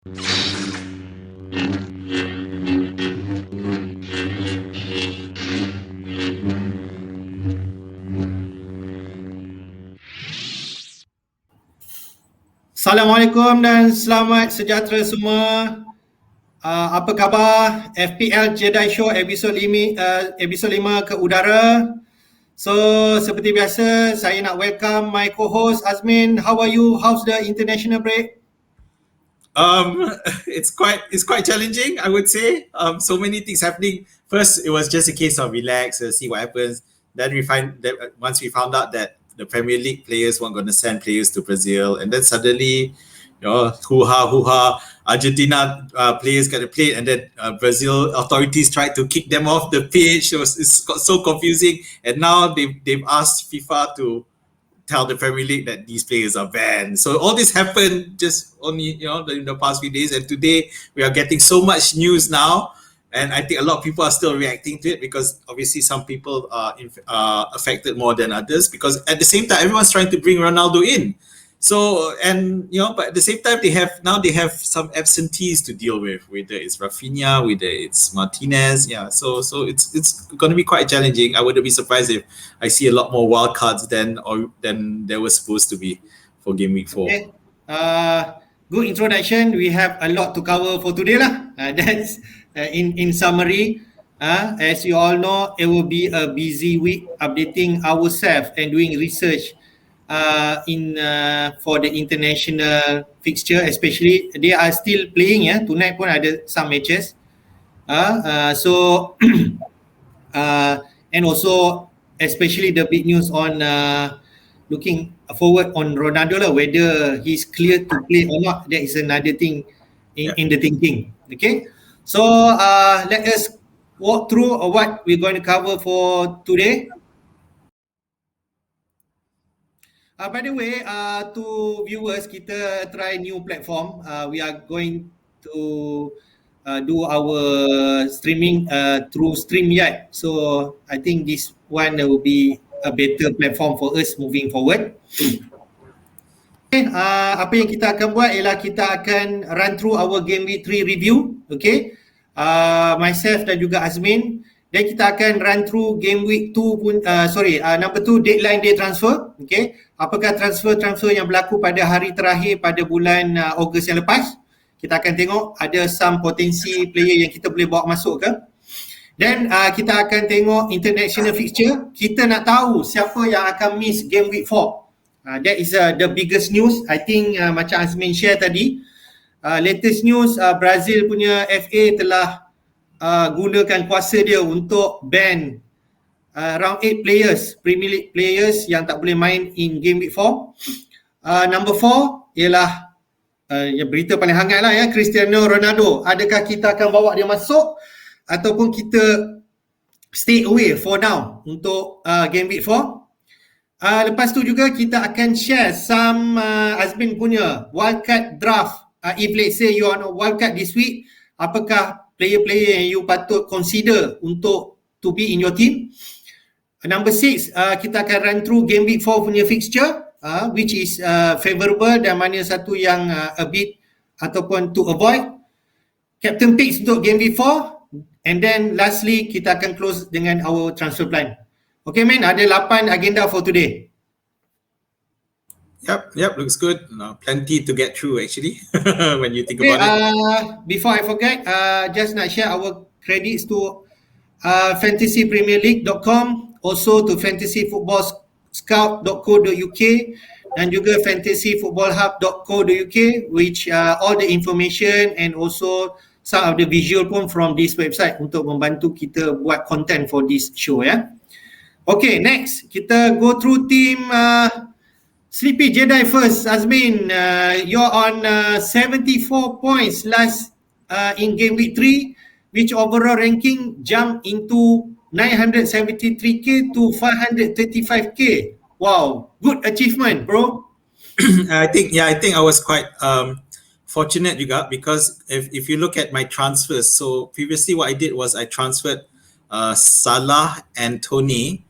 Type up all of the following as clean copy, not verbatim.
Assalamualaikum dan selamat sejahtera semua. Apa khabar? FPL Jedi Show episod 5 ke udara. So seperti biasa saya nak welcome my co-host Azmin. How are you? How's the international break? It's quite challenging, I would say. So many things happening. First, it was just a case of relax, see what happens. Then once we found out that the Premier League players weren't going to send players to Brazil, and then suddenly, hoo-ha, Argentina players got to play, and then Brazil authorities tried to kick them off the pitch. It's got so confusing, and now they've asked FIFA to tell the Premier League that these players are banned. So all this happened just only in the past few days, and today we are getting so much news now. And I think a lot of people are still reacting to it because obviously some people are affected more than others, because at the same time everyone's trying to bring Ronaldo in. So, and but at the same time they have some absentees to deal with, whether it's Rafinha, whether it's Martinez. Yeah, so it's going to be quite challenging. I wouldn't be surprised if I see a lot more wildcards than there was supposed to be for game week 4. Okay. Good introduction. We have a lot to cover for today lah. That's in summary. As you all know, it will be a busy week updating ourselves and doing research for the international fixture, especially they are still playing. Tonight pun ada some matches. And also especially the big news on looking forward on Ronaldo lah, whether he's cleared to play or not. That is another thing in the thinking. Okay, so let us walk through what we're going to cover for today. By the way, to viewers, kita try new platform. We are going to do our streaming through StreamYard. So I think this one will be a better platform for us moving forward. Okay, apa yang kita akan buat ialah kita akan run through our Game Week 3 review. Okay, myself dan juga Azmin. Dan kita akan run through Game Week 2 pun, number 2, deadline day transfer. Okay, apakah transfer yang berlaku pada hari terakhir pada bulan Ogos yang lepas. Kita akan tengok ada some potensi player yang kita boleh bawa masuk ke. Dan kita akan tengok international fixture. Kita nak tahu siapa yang akan miss Game Week 4. That is the biggest news. I think macam Azmin share tadi, latest news, Brazil punya FA telah gunakan kuasa dia untuk ban around 8 players, Premier League players yang tak boleh main in Game Week 4. Number 4 ialah berita paling hangat lah Cristiano Ronaldo. Adakah kita akan bawa dia masuk ataupun kita stay away for now untuk Game Week 4? Lepas tu juga kita akan share some Azmin punya wildcard draft. If let's say you on a wildcard this week, apakah player-player yang you patut consider untuk to be in your team? Number 6, kita akan run through Game Week 4 punya fixture, which is favourable dan mana satu yang a bit ataupun to avoid. Captain picks untuk Game Week 4, and then lastly kita akan close dengan our transfer plan. Okay man, ada 8 agenda for today. Yep, looks good. Plenty to get through actually when you think about it. Before I forget, just nak share our credits to fantasypremierleague.com, also to fantasyfootballscout.co.uk dan juga fantasyfootballhub.co.uk, which all the information and also some of the visual pun from this website untuk membantu kita buat content for this show Okay, next kita go through team Sleepy Jedi first. Azmin, you're on 74 points last in Game Week 3, which overall ranking jumped into 973k to 535k. Wow, good achievement, bro. I think I was quite fortunate juga, because if you look at my transfers, so previously what I did was I transferred Salah and Tony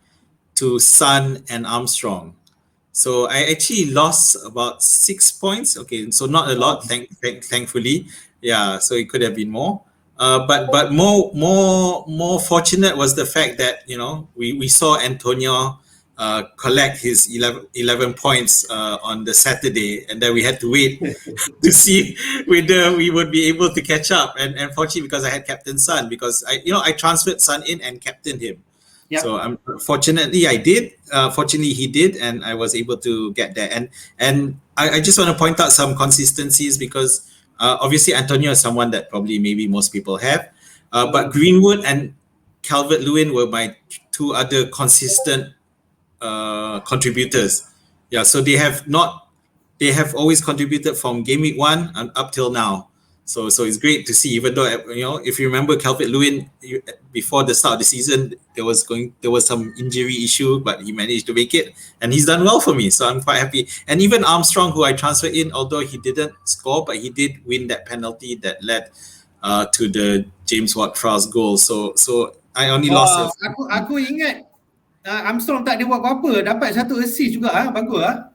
to Son and Armstrong. So I actually lost about 6 points. Okay, so not a lot, thankfully. Yeah, so it could have been more. But more fortunate was the fact that we saw Antonio collect his 11 points on the Saturday, and then we had to wait to see whether we would be able to catch up. And fortunately, because I had Captain Sun, because I transferred Sun in and captained him. Yep. So fortunately I did. Fortunately he did, and I was able to get there. And I just want to point out some consistencies because obviously Antonio is someone that probably maybe most people have, but Greenwood and Calvert-Lewin were my two other consistent contributors. Yeah, so they have always contributed from game week 1 and up till now. So it's great to see, even though if you remember Calvert-Lewin before the start of the season, there was some injury issue, but he managed to make it, and he's done well for me. So I'm quite happy. And even Armstrong, who I transferred in, although he didn't score, but he did win that penalty that led to the James Ward-Prowse goal. So I only lost. Aku ingat Armstrong tak ada buat apa-apa, dapat satu assist juga. Bagus ah.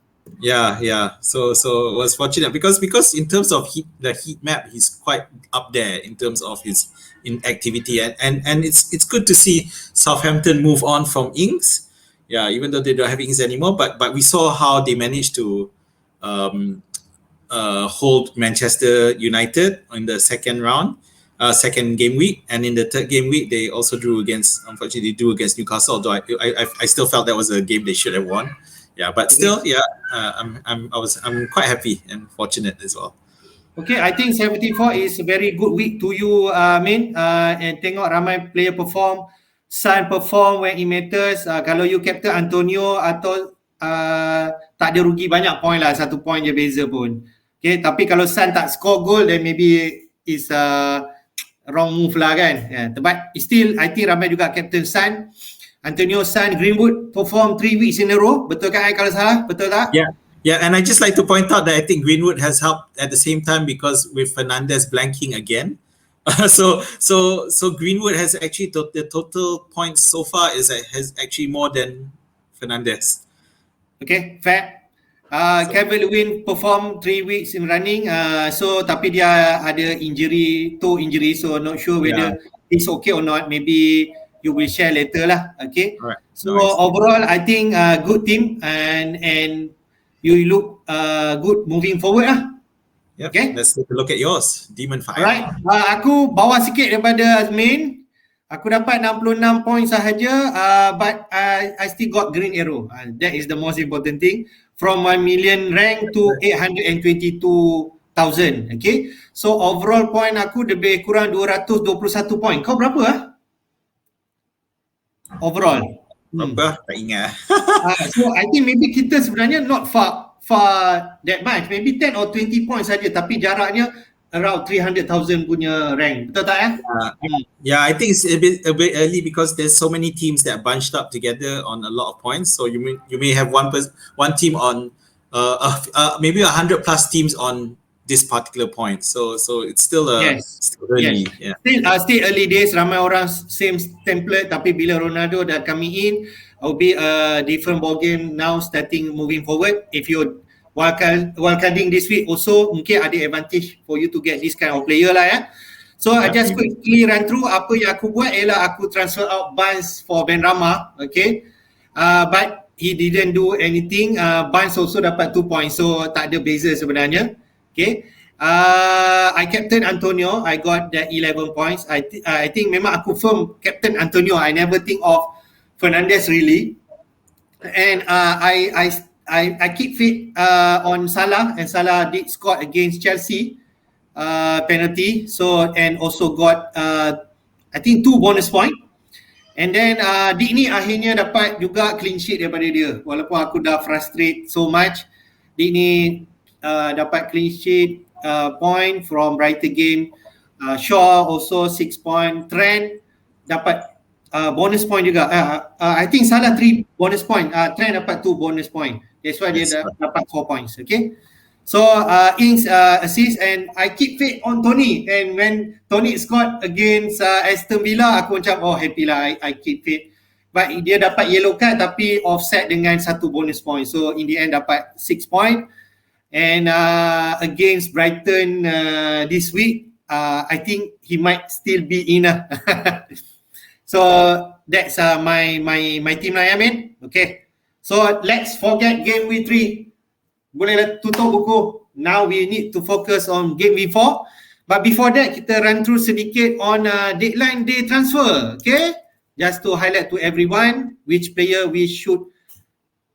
Yeah. So it was fortunate because in terms of the heat map, he's quite up there in terms of his inactivity, and it's good to see Southampton move on from Ings. Yeah, even though they don't have Ings anymore, but we saw how they managed to hold Manchester United in the second game week, and in the third game week they also unfortunately drew against Newcastle, although I still felt that was a game they should have won. Yeah, but still, I'm quite happy and fortunate as well. Okay, I think 74 is a very good week to you, Min. And tengok ramai player perform, Sun perform when it matters. Kalau you captain Antonio atau tak ada rugi banyak point lah, 1 point je beza pun. Okay, tapi kalau Sun tak score goal, then maybe is wrong move lah kan. Yeah, but still, I think ramai juga captain Sun. Antonio, Sun, Greenwood perform 3 weeks in a row. Betul kan kalau salah? Betul tak? Yeah, and I just like to point out that I think Greenwood has helped at the same time because with Fernandes blanking again. So Greenwood has actually the total points so far has actually more than Fernandes. Okay, fair. Calvert-Lewin perform 3 weeks in running. So tapi dia ada toe injury, so not sure whether he's okay or not. Maybe you will share later lah. Okay. Alright. So overall, I think good team and you look good moving forward lah. Yep. Okay. Let's take a look at yours, Demon Fire. Alright. Aku bawah sikit daripada Azmin. Aku dapat 66 points sahaja, but I still got green arrow. That is the most important thing. From 1 million rank to 822,000. Okay. So overall point aku lebih kurang 221 point. Kau berapa overall? Berapa? Tak ingat. So I think maybe kita sebenarnya not far that much. Maybe 10 or 20 points saja, tapi jaraknya around 300,000 punya rank. Betul tak Yeah, I think it's a bit early because there's so many teams that bunched up together on a lot of points. So you may have one team on maybe 100 plus teams on this particular point. So it's still still early. Yes. Yeah. Still early days. Ramai orang same template, tapi bila Ronaldo dah coming in, will be a different ball game now starting moving forward. If you're wildcarding this week also, mungkin ada advantage for you to get this kind of player lah ya. So I just quickly run through apa yang aku buat ialah aku transfer out Barnes for Ben Rama. Okay. But he didn't do anything. Barnes also dapat 2 points, so tak ada beza sebenarnya. Okay. I captain Antonio. I got that 11 points. I think memang aku firm captain Antonio. I never think of Fernandes really. And I keep fit on Salah, and Salah did score against Chelsea penalty. So and also got I think 2 bonus point. And then Dik ni akhirnya dapat juga clean sheet daripada dia. Walaupun aku dah frustrate so much, Dik ni dapat clean sheet point from Brighton game. Shaw also 6 point. Trent dapat bonus point juga. I think Salah 3 bonus point. Trent dapat 2 bonus point. That's why dia dapat 4 points. Okay. So Ings assist, and I keep fit on Tony. And when Tony scored against Aston Villa, aku macam happy lah. I keep fit but dia dapat yellow card tapi offset dengan 1 bonus point. So in the end dapat 6 point. And against Brighton this week, I think he might still be in. So that's my team lah, man. Okay. So let's forget game week 3. Boleh tutup buku. Now we need to focus on game week 4. But before that, kita run through sedikit on deadline day transfer. Okay. Just to highlight to everyone which player we should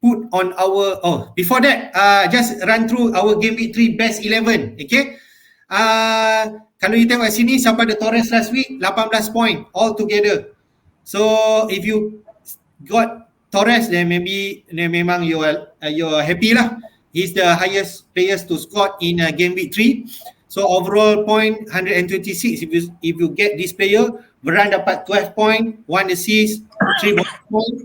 put on our... before that, just run through our game week 3 best 11. Okay. Kalau you tengok sini, siapa ada Torres last week, 18 point all together. So if you got Torres, then maybe memang you're happy lah. He's the highest players to score in game week 3. So overall point 126. If you get this player, Varane dapat 12 point, 1 assist, 3 bonus point.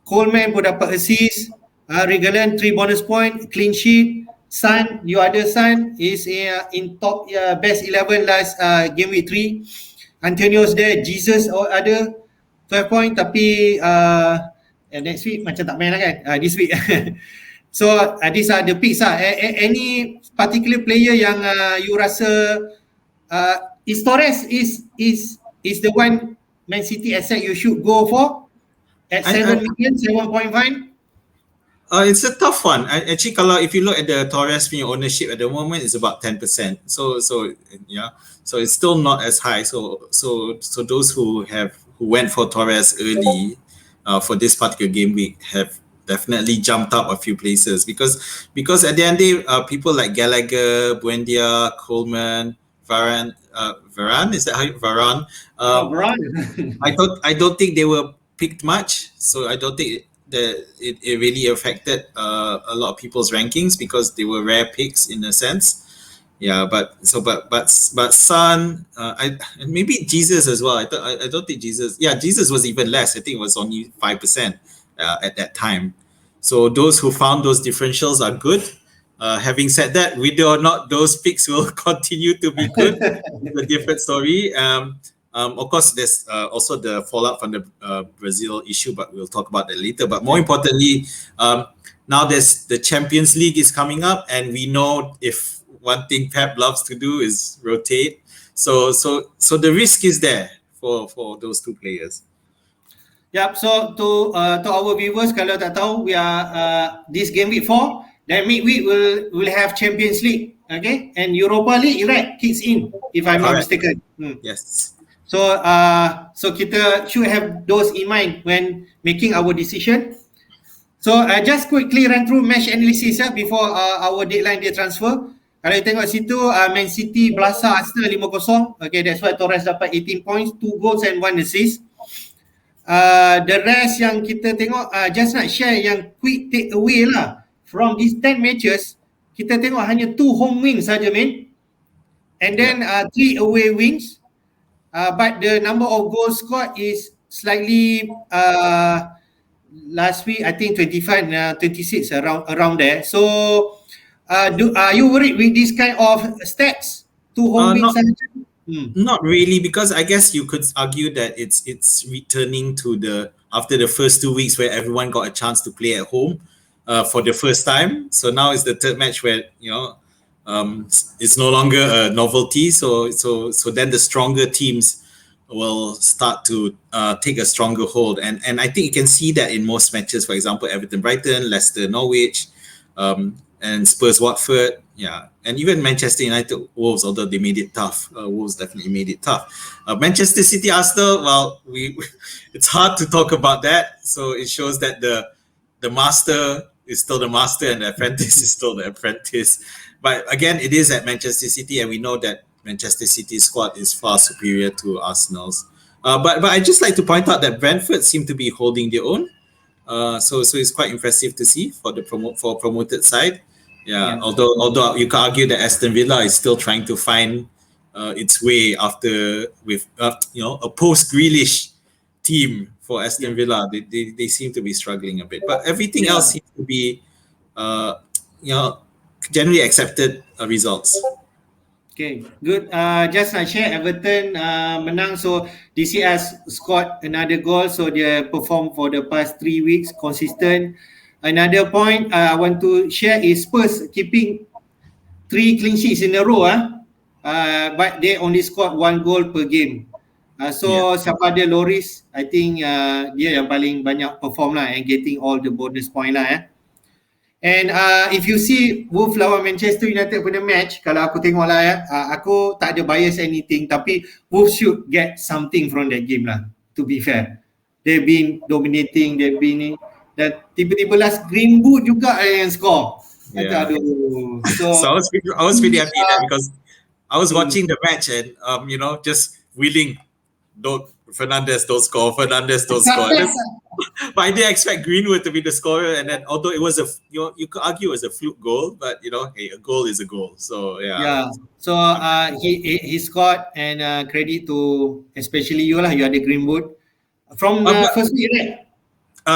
Coleman pun dapat assist. Regalan 3 bonus point, clean sheet. Son, your other son is in top best 11 last game week 3. Antonio's there, Jesus or other 12 point, tapi next week macam tak main lah kan, this week. So these are the picks lah. Any particular player yang you rasa is Torres is the one Man City asset you should go for at 7 million, 7.5? It's a tough one. Actually, if you look at the Torres ownership at the moment, it's about 10%. So yeah, so it's still not as high. So those who went for Torres early for this particular game week have definitely jumped up a few places because at the end of the day, people like Gallagher, Buendia, Coleman, Varane, is that how you, Varane? Varane. I don't think they were picked much, so I don't think that it really affected a lot of people's rankings because they were rare picks in a sense. Yeah, but Son, and maybe Jesus as well. I don't think Jesus. Yeah, Jesus was even less. I think it was only 5%. At that time. So those who found those differentials are good. Having said that, whether or not those picks will continue to be good is a different story. Of course, there's also the fallout from the Brazil issue, but we'll talk about that later. But more importantly, now there's the Champions League is coming up, and we know if one thing Pep loves to do is rotate. So the risk is there for those two players. Yep. So to our viewers, kalau tak tahu, we are this game week 4. Then midweek we'll have Champions League, okay, and Europa League, right, kicks in if I'm not mistaken. Yes. So kita should have those in mind when making our decision. So just quickly run through match analysis before our deadline day transfer. Kalau you tengok situ, Man City belasa Arsenal 5-0. Okay, that's why Torres dapat 18 points, 2 goals and 1 assist. The rest yang kita tengok, just nak share yang quick take away lah. From these 10 matches, kita tengok hanya 2 home wins saja, man. And then 3 away wins. But the number of goals scored is slightly last week, I think 25, 26 around there. So are you worried with this kind of stats? 2 home wins saja? Not really, because I guess you could argue that it's returning to after the first 2 weeks where everyone got a chance to play at home for the first time. So now it's the third match where it's no longer a novelty. So then the stronger teams will start to take a stronger hold, and I think you can see that in most matches. For example, Everton, Brighton, Leicester, Norwich, and Spurs, Watford. Yeah, and even Manchester United, Wolves, although they made it tough. Wolves definitely made it tough. Manchester City, Arsenal, well, it's hard to talk about that. So it shows that the master is still the master and the apprentice is still the apprentice. But again, it is at Manchester City, and we know that Manchester City's squad is far superior to Arsenal's. But I just like to point out that Brentford seem to be holding their own. So it's quite impressive to see for the promoted side. Yeah. Although you can argue that Aston Villa is still trying to find its way after with a post Grealish team for Aston Villa. They seem to be struggling a bit, but everything else seems to be generally accepted results. Okay, good. Just nak share Everton menang, so DCS scored another goal, so they perform for the past 3 weeks consistent. Another point I want to share is Spurs keeping 3 clean sheets in a row, but they only scored 1 goal per game. So siapa ada Loris, I think dia yang paling banyak perform lah and getting all the bonus point lah. And if you see Wolves lawan Manchester United punya match, kalau aku tengok lah aku tak ada bias anything, tapi Wolves should get something from that game lah, to be fair. They've been dominating, dan tiba-tiba last Greenwood juga yang score. Yeah. Aduh. So I was really happy that because I was watching the match and just willing, Fernandes don't score. But I didn't expect Greenwood to be the scorer, and then although it was you could argue it was a fluke goal, but hey, a goal is a goal. So yeah. So he scored, and credit to especially you lah. You are the Greenwood from the first week, right?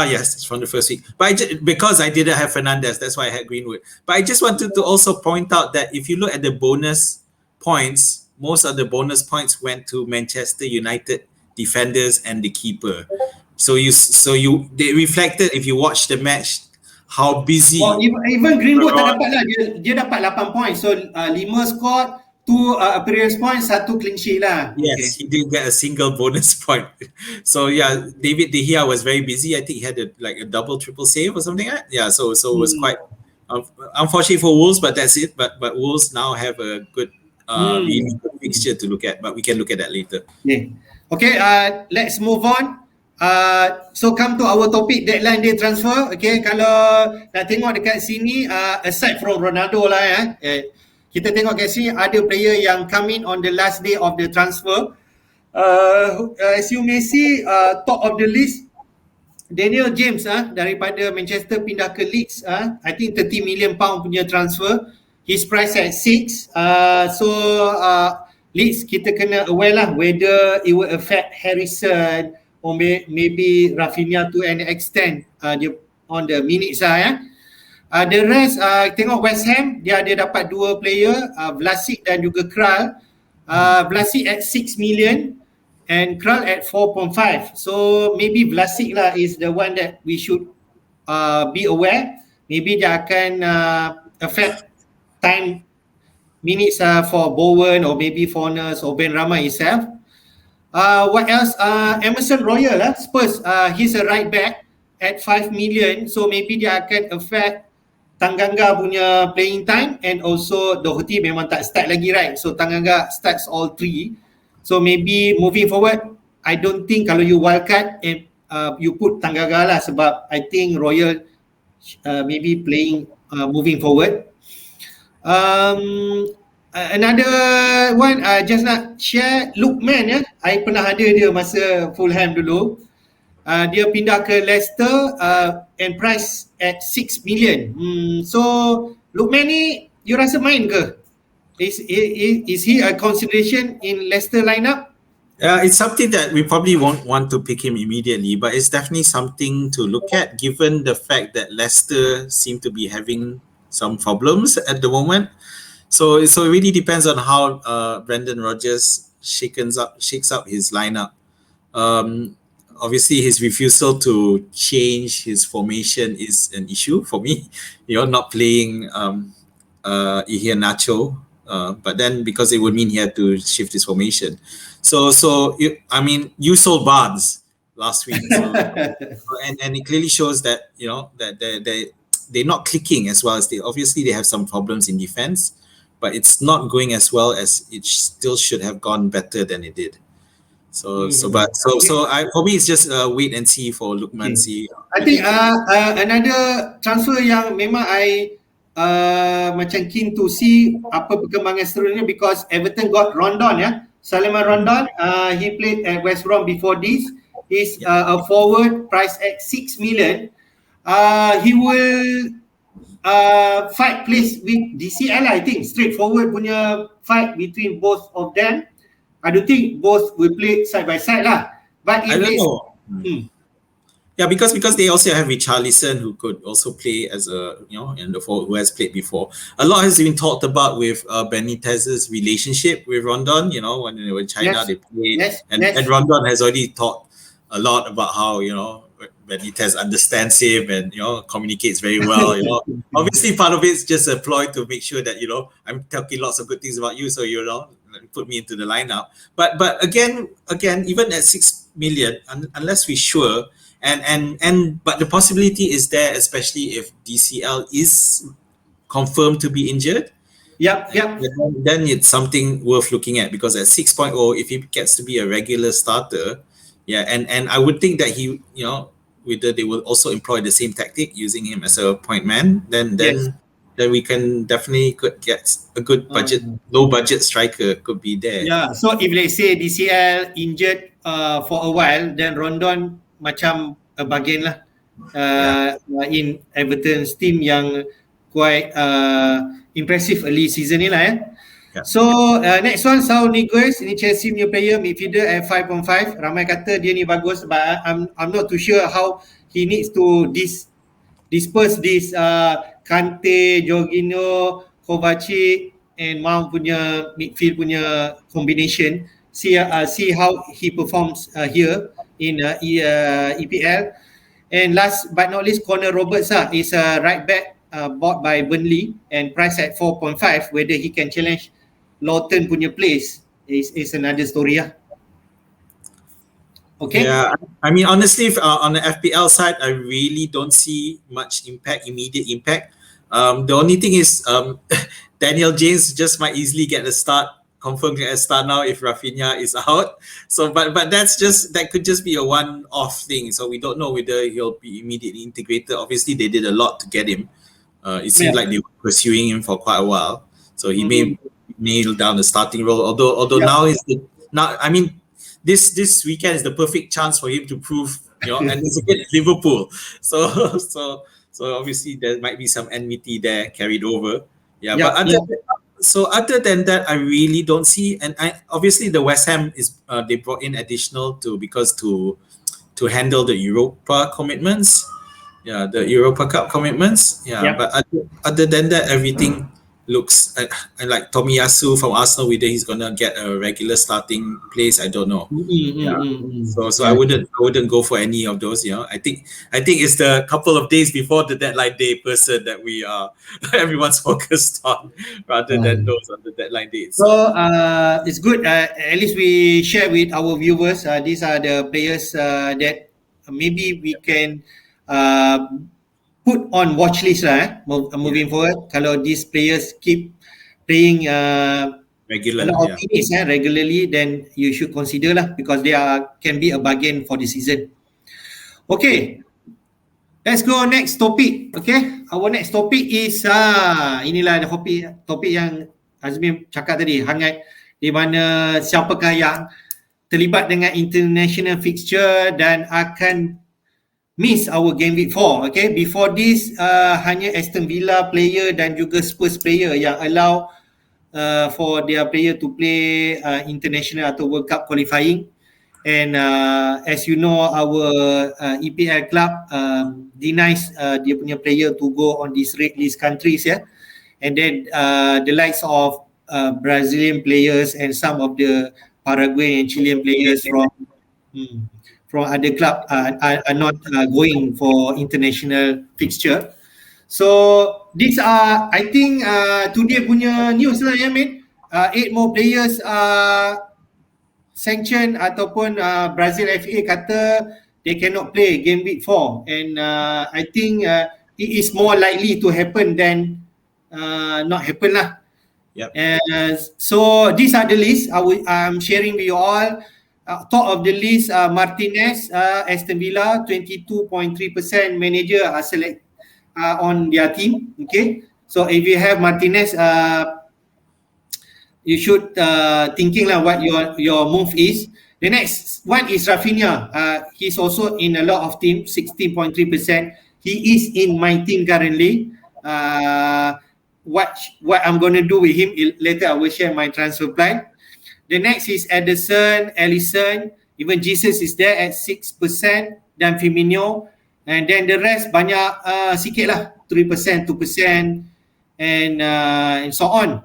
Yes, it's from the first week. But because I didn't have Fernandes, that's why I had Greenwood. But I just wanted to also point out that if you look at the bonus points, most of the bonus points went to Manchester United defenders and the keeper. So they reflected, if you watch the match, how busy. Well, even Greenwood tak dapat lah. Dia dapat 8 points. So 5 scored, 2 appearance points, 1 clean sheet lah. Yes, he didn't get a single bonus point. So yeah, David De Gea was very busy. I think he had a double, triple save or something like that. Yeah, so it was quite unfortunate for Wolves, but that's it. But Wolves now have a good really good fixture to look at, but we can look at that later. Okay, let's move on. So come to our topic, deadline day transfer. Okay, kalau nak tengok dekat sini, aside from Ronaldo lah kita tengok kat sini ada player yang come in on the last day of the transfer. As you may see, top of the list, Daniel James daripada Manchester pindah ke Leeds. I think 30 million pound punya transfer. His price at 6. So Leeds kita kena aware lah whether it will affect Harrison or maybe Rafinha to an extent dia on the minutes The rest, tengok West Ham, dia ada dapat 2 player, Vlasic dan juga Kral. Vlasic at 6 million and Kral at 4.5. So maybe Vlasic lah is the one that we should be aware. Maybe dia akan affect time minutes for Bowen or maybe Fornals or Ben Rama itself. What else? Emerson Royal Spurs, he's a right back at 5 million. So maybe dia akan affect Tanganga punya playing time, and also Doherty memang tak start lagi, right? So Tanganga starts all 3. So maybe moving forward, I don't think kalau you wildcard you put Tanganga lah, sebab I think Royal maybe playing moving forward. Another one, just nak share Lookman I pernah ada dia masa Fulham dulu. Dia pindah ke Leicester and price at 6 million. So Lookman ni you rasa main ke? Is he a consideration in Leicester lineup? It's something that we probably won't want to pick him immediately, but it's definitely something to look at given the fact that Leicester seem to be having some problems at the moment. So it really depends on how Brendan Rodgers shakes up his lineup. Obviously, his refusal to change his formation is an issue for me. Not playing Iheanacho, but then because it would mean he had to shift his formation. So you sold Barnes last week, and it clearly shows that that they're not clicking as well as they have some problems in defense, but it's not going as well as it still should have gone better than it did. For me it's just wait and see for Lookman. I think another transfer yang memang I macam keen to see apa perkembangan seterusnya, because Everton got Rondon Salomon Rondon. He played at West Brom before this. He's a forward, price at 6 million. He will fight place with DCL, I think. Straightforward punya fight between both of them. I don't think both will play side by side lah. But I don't know. Yeah, because they also have Richarlison, who could also play as a in the forward, who has played before. A lot has been talked about with Benitez's relationship with Rondon. When they were in China, Yes, they played, yes, and yes. Rondon has already talked a lot about how Benitez understands him and communicates very well. Obviously part of it's just a ploy to make sure that I'm talking lots of good things about you, so put me into the lineup. But again, even at 6 million, unless we're sure. But the possibility is there, especially if DCL is confirmed to be injured. Yep. Then it's something worth looking at, because at 6.0, if he gets to be a regular starter, and I would think that he, whether they will also employ the same tactic, using him as a point man, then Yes. we can definitely could get a good budget, low budget striker could be there. Yeah, so if let's say DCL injured for a while, then Rondon macam a bargain lah in Everton's team yang quite impressive early season ni lah Yeah. So next one, Saul Niguez, ini Chelsea punya player midfielder at 5.5. Ramai kata dia ni bagus, but I'm not too sure how he needs to disperse this Kante, Jorginho, Kovacic and Mount punya midfield punya combination. See how he performs here in EPL. And last but not least, Connor Roberts is a right back bought by Burnley and priced at 4.5. Whether he can challenge Lawton punya place is another story Okay. Yeah, I mean, honestly, on the FPL side, I really don't see much immediate impact. The only thing is, Daniel James just might easily get a start, confirmed get a start now if Rafinha is out. So, but that could just be a one-off thing. So we don't know whether he'll be immediately integrated. Obviously, they did a lot to get him. It seemed like they were pursuing him for quite a while. So he may nail down the starting role. Although now I mean, this weekend is the perfect chance for him to prove, and it's against Liverpool. So obviously there might be some enmity there carried over. So other than that, I really don't see. And obviously the West Ham is they brought in additional to handle the Europa commitments. The Europa Cup commitments. But other than that, everything looks like Tomiyasu from Arsenal, whether he's gonna get a regular starting place, I don't know. So I wouldn't go for any of those. I think it's the couple of days before the deadline day person that we are everyone's focused on, rather than those on the deadline date. So it's good. At least we share with our viewers. These are the players that maybe we can put on watch list moving forward. Kalau these players keep playing regularly, then you should consider because they can be a bargain for the season. Okay, let's go next topic. Okay, our next topic is inilah topik yang Azmi cakap tadi, hangat, di mana siapakah yang terlibat dengan international fixture dan akan miss our Gameweek 4. Okay, before this hanya Aston Villa player dan juga Spurs player yang allow for their player to play international atau World Cup qualifying. And as you know, our EPL club denies dia punya player to go on these red list countries. And then the likes of Brazilian players and some of the Paraguayan and Chilean players from other club are not going for international fixture. So these are, I think, today punya news lah Min. 8 more players sanction ataupun Brazil FA kata they cannot play game week 4, and I think it is more likely to happen than not happen lah. So these are the list I'm sharing with you all. Top of the list, Martinez, Aston Villa, 22.3% manager are select on their team. Okay, so if you have Martinez, you should thinking what your move is. The next one is Rafinha. He's also in a lot of teams, 16.3%. He is in my team currently. What I'm going to do with him later, I will share my transfer plan. The next is Ederson, Alisson, even Jesus is there at 6%. dan Firmino, and then the rest banyak sikit lah, 3%, 2%, and so on.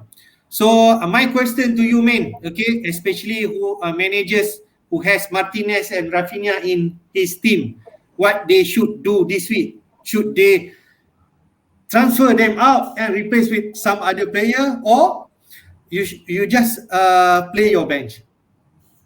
So my question to you, man, okay, especially who managers who has Martinez and Rafinha in his team, what they should do this week? Should they transfer them out and replace with some other player, or you just play your bench?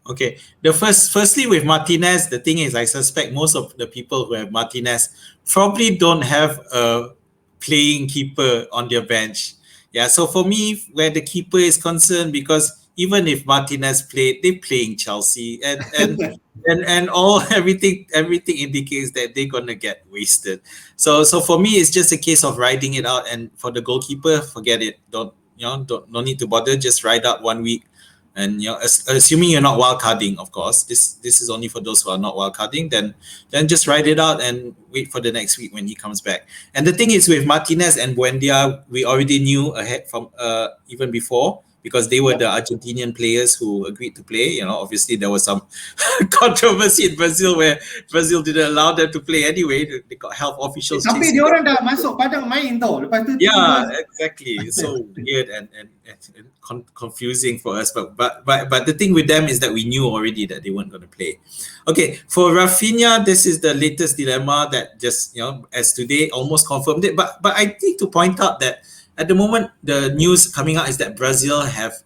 Okay. Firstly with Martinez, the thing is, I suspect most of the people who have Martinez probably don't have a playing keeper on their bench. Yeah. So for me, where the keeper is concerned, because even if Martinez played, they're playing Chelsea, and all everything indicates that they're gonna get wasted. So for me, it's just a case of riding it out. And for the goalkeeper, forget it. Don't need to bother. Just ride out 1 week. And assuming you're not wildcarding, of course, this is only for those who are not wildcarding. Then just ride it out and wait for the next week when he comes back. And the thing is, with Martinez and Buendia, we already knew ahead from even before, because they were the Argentinian players who agreed to play. Obviously there was some controversy in Brazil where Brazil didn't allow them to play anyway. They got health officials. Tapi dia orang dah masuk padang main tau. Lepas tu exactly. It's so weird and confusing for us. But the thing with them is that we knew already that they weren't going to play. Okay, for Rafinha, this is the latest dilemma that just as today almost confirmed it. But I need to point out that at the moment, the news coming out is that Brazil have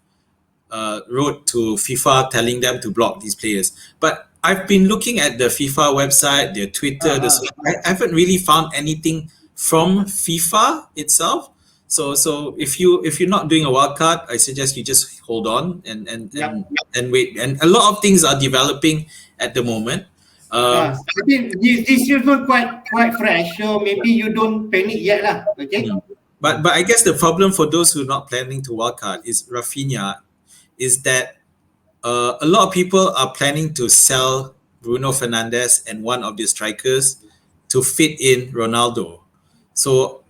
wrote to FIFA telling them to block these players. But I've been looking at the FIFA website, their Twitter. I haven't really found anything from FIFA itself. So if you're not doing a wildcard, I suggest you just hold on and wait. And a lot of things are developing at the moment. I think this is not quite fresh, so maybe you don't panic yet lah. Okay. But I guess the problem for those who are not planning to wildcard is Rafinha, is that a lot of people are planning to sell Bruno Fernandes and one of the strikers to fit in Ronaldo. So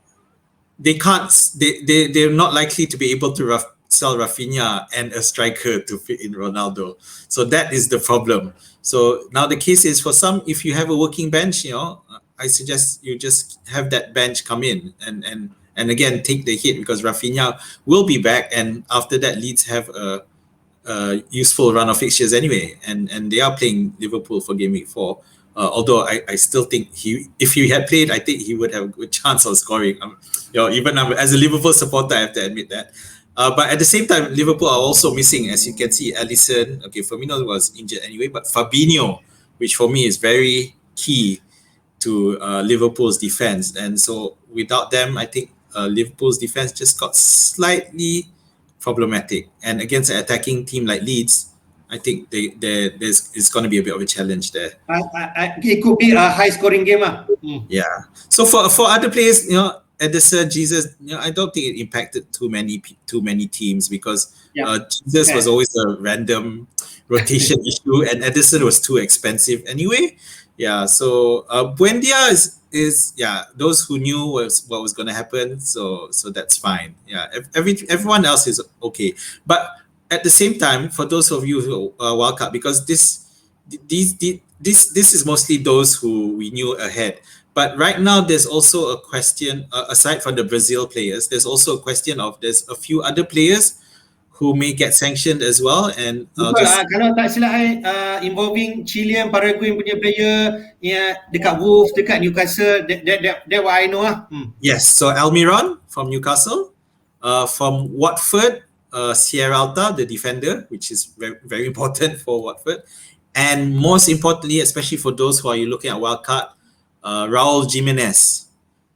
they're not likely to be able to sell Rafinha and a striker to fit in Ronaldo. So that is the problem. So now the case is, for some, if you have a working bench, I suggest you just have that bench come in and again take the hit, because Rafinha will be back, and after that Leeds have a useful run of fixtures anyway, and they are playing Liverpool for Gameweek 4. Although I still think if he had played, I think he would have a good chance of scoring. Even as a Liverpool supporter, I have to admit that. But at the same time, Liverpool are also missing, as you can see, Alisson. Okay, Firmino was injured anyway, but Fabinho, which for me is very key to Liverpool's defense. And so without them, I think Liverpool's defense just got slightly problematic. And against an attacking team like Leeds, I think it's going to be a bit of a challenge there. It could be a high-scoring game. Yeah. So for other players, Edison, Jesus, I don't think it impacted too many teams, because Jesus was always a random rotation issue, and Edison was too expensive anyway. Yeah. So Buendia is those who knew what was going to happen. So that's fine. Yeah. Everyone else is okay, but at the same time, for those of you who are wildcard, because this is mostly those who we knew ahead. But right now, there's also a question, aside from the Brazil players, there's also a question of there's a few other players who may get sanctioned as well. And kalau tak silap involving Chilean, Paraguayan punya player dekat Wolves, dekat Newcastle, that what I know . Yes, so Almiron from Newcastle, from Watford, Sierra Alta, the defender, which is very, very important for Watford, and most importantly, especially for those who are looking at wildcard, Raul Jimenez.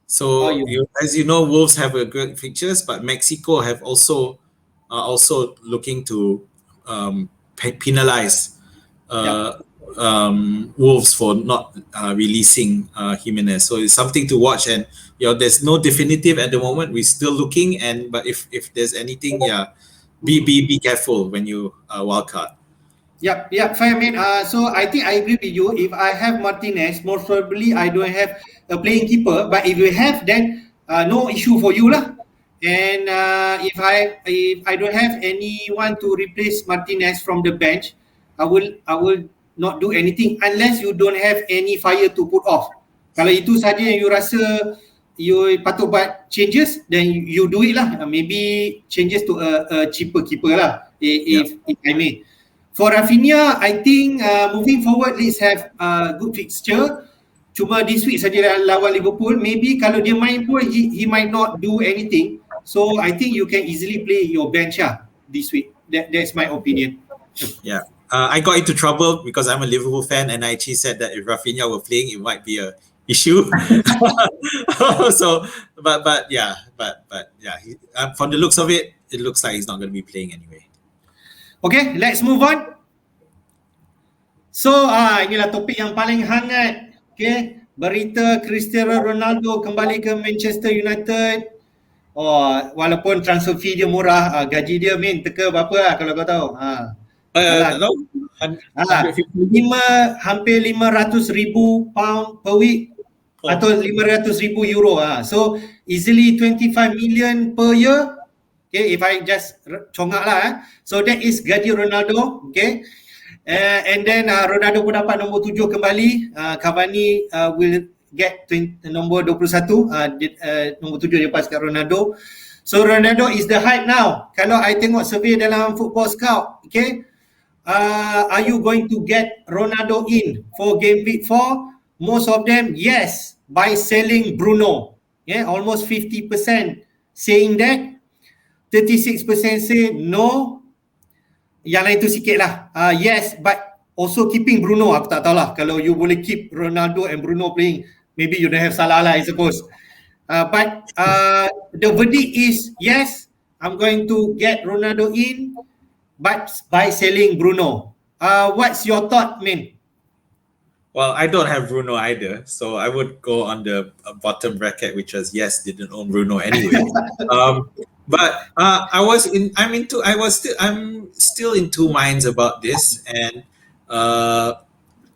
So as you know, Wolves have a good fixtures, but Mexico have also looking to penalize Wolves for not releasing Jimenez. So it's something to watch, and there's no definitive at the moment. We're still looking, but if there's anything, be careful when you wildcard. Yep, fine, man. So I think I agree with you. If I have Martinez, most probably I don't have a playing keeper. But if you have, then no issue for you lah. And if I don't have anyone to replace Martinez from the bench, I will not do anything unless you don't have any fire to put off. Kalau itu saja yang you rasa you patut buat changes, then you do it lah. Maybe changes to a cheaper keeper lah, if I may. For Rafinha, I think moving forward, Leeds have good fixture. Cuma this week saja lawan Liverpool. Maybe kalau dia main pun, he might not do anything. So I think you can easily play your bench this week. That's my opinion. Yeah. I got into trouble because I'm a Liverpool fan, and I actually said that if Rafinha were playing, it might be a issue. So, but yeah, from the looks of it, it looks like he's not going to be playing anyway. Okay, let's move on. So, inilah topik yang paling hangat. Okay, berita Cristiano Ronaldo kembali ke Manchester United. Walaupun transfer fee dia murah, gaji dia teka berapa lah kalau kau tahu. Tak tahu. Hampir 500,000 pound per week atau 500,000 euro. So easily 25 million per year. Okay, if I just congak lah. So that is gaji Ronaldo. Okay. And then Ronaldo pun dapat nombor 7 kembali. Cavani will get nombor 21. Nombor 7 dia paskan Ronaldo. So Ronaldo is the hype now. Kalau I tengok survey dalam Football Scout, okay, are you going to get Ronaldo in for Gameweek 4? Most of them, yes, by selling Bruno. Yeah, almost 50% saying that. 36% say no. Yang lain tu sikit lah. Yes, but also keeping Bruno. Aku tak tahulah. Kalau you boleh keep Ronaldo and Bruno playing, maybe you don't have Salah lah, I suppose. But the verdict is yes, I'm going to get Ronaldo in, but by selling Bruno. What's your thought, man? Well, I don't have Bruno either, so I would go on the bottom bracket, which was yes, didn't own Bruno anyway. But I'm still in two minds about this, and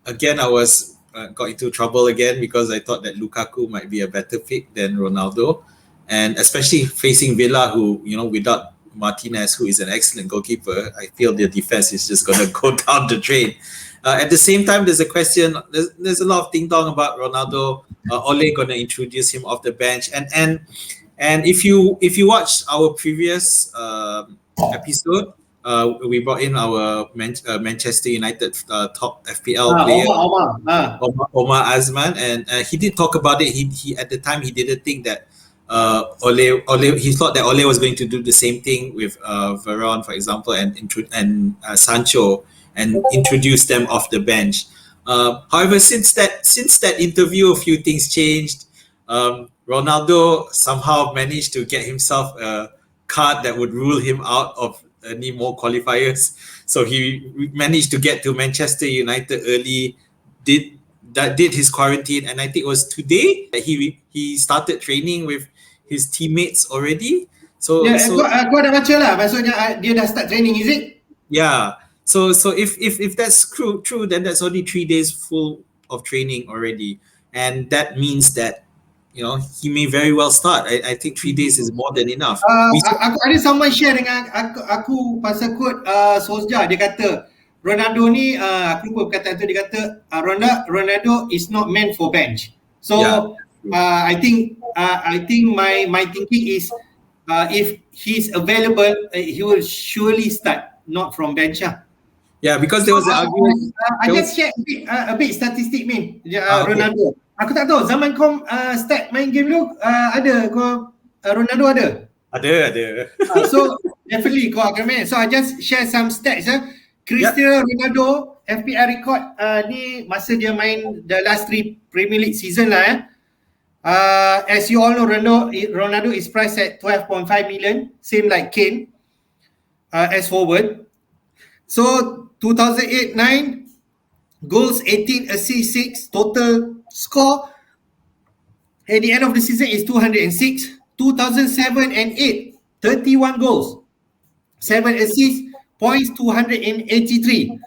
again, I was got into trouble again because I thought that Lukaku might be a better pick than Ronaldo, and especially facing Villa, who without Martinez, who is an excellent goalkeeper, I feel their defense is just going to go down the drain. At the same time, there's a question. There's a lot of ding dong about Ronaldo. Ole going to introduce him off the bench, and if you watch our previous episode, we brought in our Manchester United top FPL player, Omar Azman, and he did talk about it. He at the time he didn't think that Ole. He thought that Ole was going to do the same thing with Varane, for example, and Sancho, and introduce them off the bench. However, since that interview, a few things changed. Ronaldo somehow managed to get himself a card that would rule him out of any more qualifiers. So he managed to get to Manchester United early, did his quarantine, and I think it was today that he started training with his teammates already. So aku ada baca lah, maksudnya dia dah start training, is it? Yeah. So if that's true, then that's only 3 days full of training already, and that means that he may very well start. I think 3 days is more than enough. Aku ada someone share dengan aku pasal quote Solskjaer. Dia kata Ronaldo ni, aku lupa perkataan tu, dia kata Ronaldo is not meant for bench. So I think my thinking is if he's available, he will surely start, not from bench. Yeah, because there was an argument. I just check a bit statistic, man. Ronaldo. Aku tak tahu zaman kau start main game dulu, ada kau Ronaldo ada? Ada. So definitely kau akan main. So I just share some stats. Cristiano Ronaldo FPL record ni masa dia main the last 3 Premier League season lah. As you all know, Ronaldo is priced at 12.5 million, same like Kane as forward. So 2008-9 goals 18, assists 6, total score at the end of the season is 206. 2007 and 8, 31 goals, 7 assists, points 283.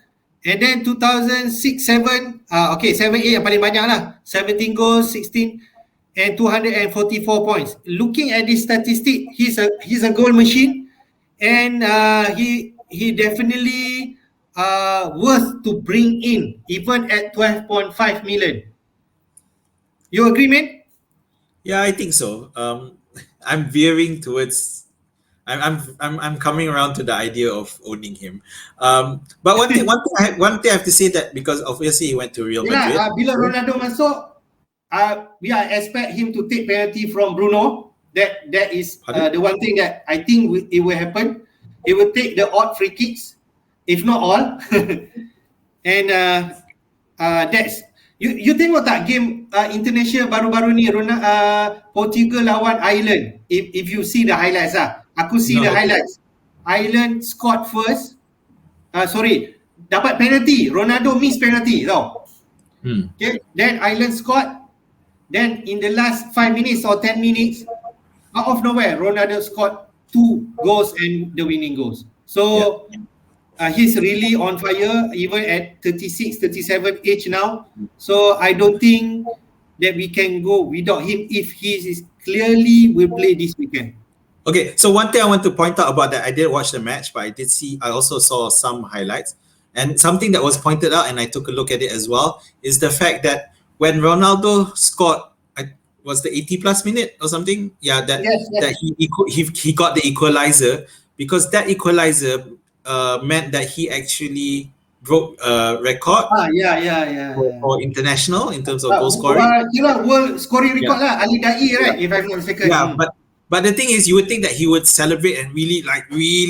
And then 2006-7, 7-8 yang paling banyak lah, 17 goals, 16 and 244 points. Looking at this statistic, he's a goal machine, and he definitely worth to bring in, even at 12.5 million. You agree, mate? Yeah, I think so. I'm veering towards. I'm coming around to the idea of owning him. But one thing I have to say that because obviously he went to Real Madrid. Bila Ronaldo masuk, we are expect him to take penalty from Bruno. That is the one thing that I think it will happen. He will take the odd free kicks, if not all. And that's you tengok tak game international baru-baru ni Portugal lawan Ireland. If you see the highlights aku see the highlights. Ireland scored first. Dapat penalty. Ronaldo miss penalty tau. Okay, then Ireland scored. Then in the last 5 minutes or 10 minutes, out of nowhere, Ronaldo scored 2 goals and the winning goals. So he's really on fire, even at 36, 37 age now. So I don't think that we can go without him if he is clearly will play this weekend. Okay, so one thing I want to point out about that, I didn't watch the match, but I also saw some highlights. And something that was pointed out, and I took a look at it as well, is the fact that when Ronaldo scored, was the 80 plus minute or something? Yeah, that he got the equalizer, because that equalizer meant that he actually broke a record for international in terms of goal scoring. World scoring record Ali Dai, right? If I'm not mistaken. Yeah, but the thing is, you would think that he would celebrate and really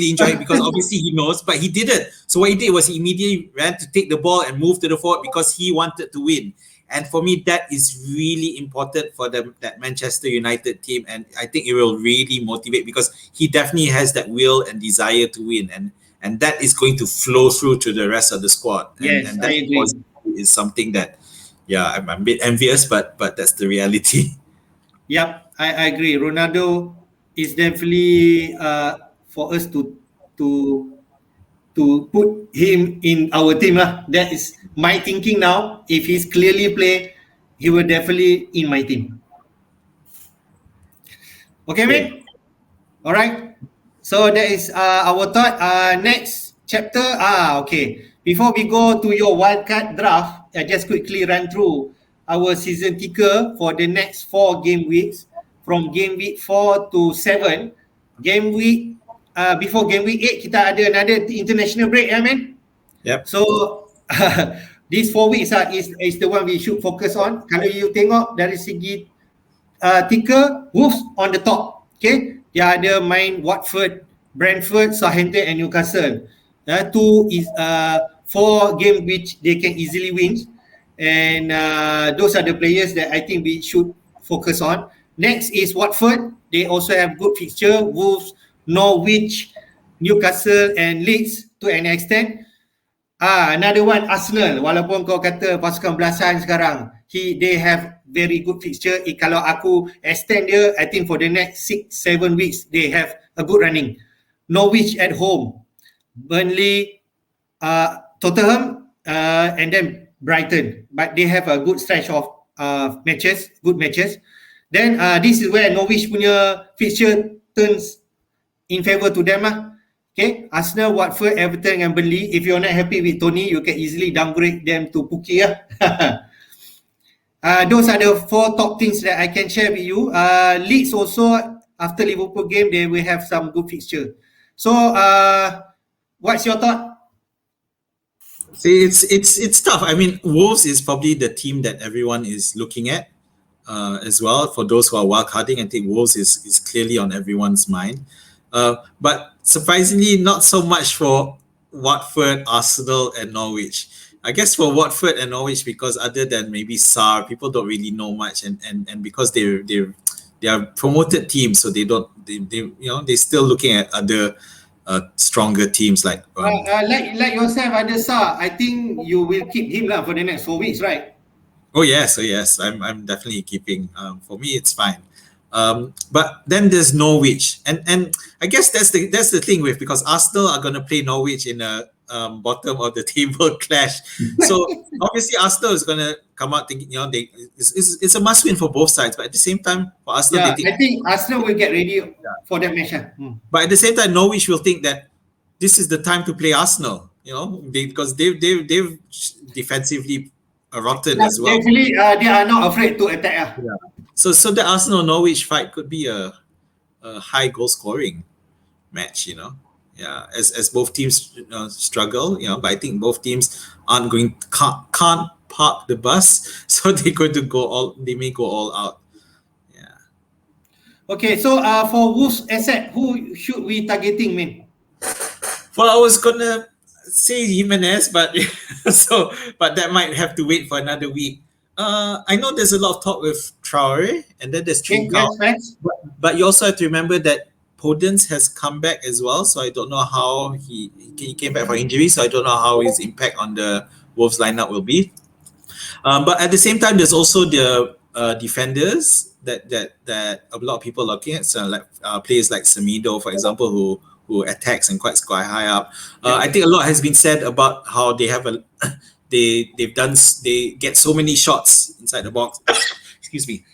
enjoy it, because obviously he knows, but he didn't. So what he did was he immediately ran to take the ball and move to the forward because he wanted to win. And for me, that is really important for that Manchester United team, and I think it will really motivate, because he definitely has that will and desire to win, and that is going to flow through to the rest of the squad. And that I agree. Is something that, I'm a bit envious, but that's the reality. Yep, I agree. Ronaldo is definitely for us to put him in our team. That is my thinking now. If he's clearly play, he will definitely in my team. Okay, mate? All right. So that is our thought. Next chapter. Okay. Before we go to your wildcard draft, I just quickly run through our season ticker for the next 4 game weeks, from game week 4 to 7. Game week before game week 8 kita ada another international break, man. Yep. So these 4 weeks is the one we should focus on. Kalau you tengok dari segi ticker, Wolves on the top. Okay, dia ada main Watford, Brentford, Southampton and Newcastle. 2 is 4 game which they can easily win. And those are the players that I think we should focus on. Next is Watford. They also have good fixture. Wolves, Norwich, Newcastle and Leeds to an extent. Another one, Arsenal. Walaupun kau kata pasukan belasan sekarang, they have very good fixture. Kalau aku extend dia, I think for the next 6-7 weeks, they have a good running. Norwich at home. Burnley, Tottenham, and then Brighton, but they have a good stretch of good matches. Then this is where Norwich punya fixture turns in favour to them. Okay, Arsenal, Watford, Everton and Burnley. If you're not happy with Tony, you can easily downgrade them to Pookie. Those are the 4 top things that I can share with you. Leeds also, after Liverpool game, they will have some good fixture. So what's your thought? See, it's tough. I mean, Wolves is probably the team that everyone is looking at as well. For those who are wildcarding, I think Wolves is clearly on everyone's mind. But surprisingly, not so much for Watford, Arsenal, and Norwich. I guess for Watford and Norwich, because other than maybe SAR, people don't really know much, and because they are promoted teams, so they're still looking at other stronger teams like yourself, Adesa. I think you will keep him for the next 4 weeks, right? Oh yes, I'm definitely keeping. For me, it's fine. But then there's Norwich, and I guess that's the thing with, because Arsenal are going to play Norwich in a bottom of the table clash. So obviously Arsenal is going to come out thinking, it's a must win for both sides. But at the same time, for Arsenal, I think Arsenal will get ready for that match. But at the same time, Norwich will think that this is the time to play Arsenal. because they've defensively rotten as well. Definitely, they are not afraid to attack. Yeah. So the Arsenal Norwich fight could be a high goal scoring match. Yeah, as both teams struggle. But I think both teams can't park the bus, so they're going to they may go all out. Yeah. Okay, so for Wolves asset, who should we targeting, man? Well, I was gonna say Jimenez, but but that might have to wait for another week. I know there's a lot of talk with Traore, and then there's Trincao. Yes, but you also have to remember that Podence has come back as well, so I don't know how he came back from injury, so I don't know how his impact on the Wolves lineup will be. But at the same time, there's also the defenders that a lot of people are looking at, so like players like Semedo, for example, who attacks and quite high up. I think a lot has been said about how they have they get so many shots inside the box. Excuse me.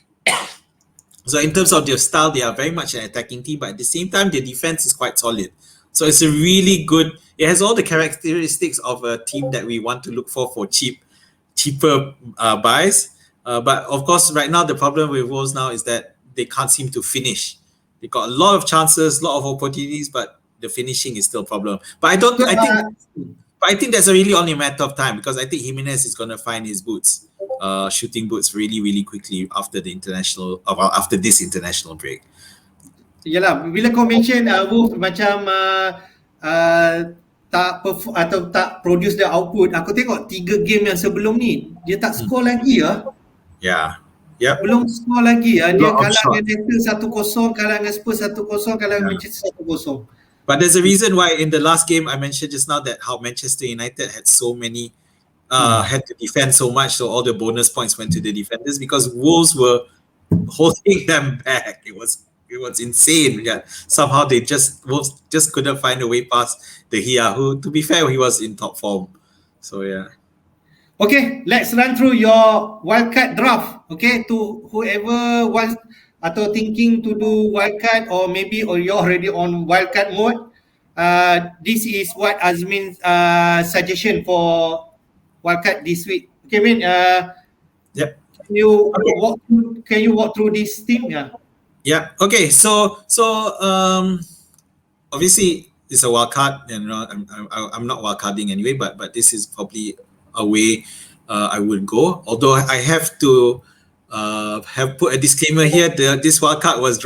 So in terms of their style, they are very much an attacking team, but at the same time, their defense is quite solid. So it's a really good. It has all the characteristics of a team that we want to look for cheaper buys. But of course, right now the problem with Wolves now is that they can't seem to finish. They got a lot of chances, a lot of opportunities, but the finishing is still a problem. But I think that's really only a matter of time, because I think Jimenez is going to find his boots, shooting boots really, really quickly after this international break. Yalah, bila kau mention Wolves macam tak produce the output, aku tengok 3 game yang sebelum ni dia tak score lagi Yeah. Yep. Belum score lagi dia kalah dengan Leicester 1-0, kalah dengan Spurs 1-0, kalah dengan Manchester 1-0. But there's a reason why in the last game I mentioned just now that how Manchester United had so many had to defend so much, so all the bonus points went to the defenders, because Wolves were holding them back. It was insane. Yeah, somehow Wolves just couldn't find a way past De Gea, who, to be fair, he was in top form. So yeah. Okay, let's run through your wildcard draft. Okay, to whoever wants atau thinking to do wildcard, or you're already on wildcard mode. This is what Azmin's suggestion for wildcard this week. Okay, Min. Yep. Can you walk through this thing? Yeah. Okay. So obviously it's a wildcard, and I'm not wildcarding anyway, but this is probably a way I would go. Although I have to have put a disclaimer here. This wildcard was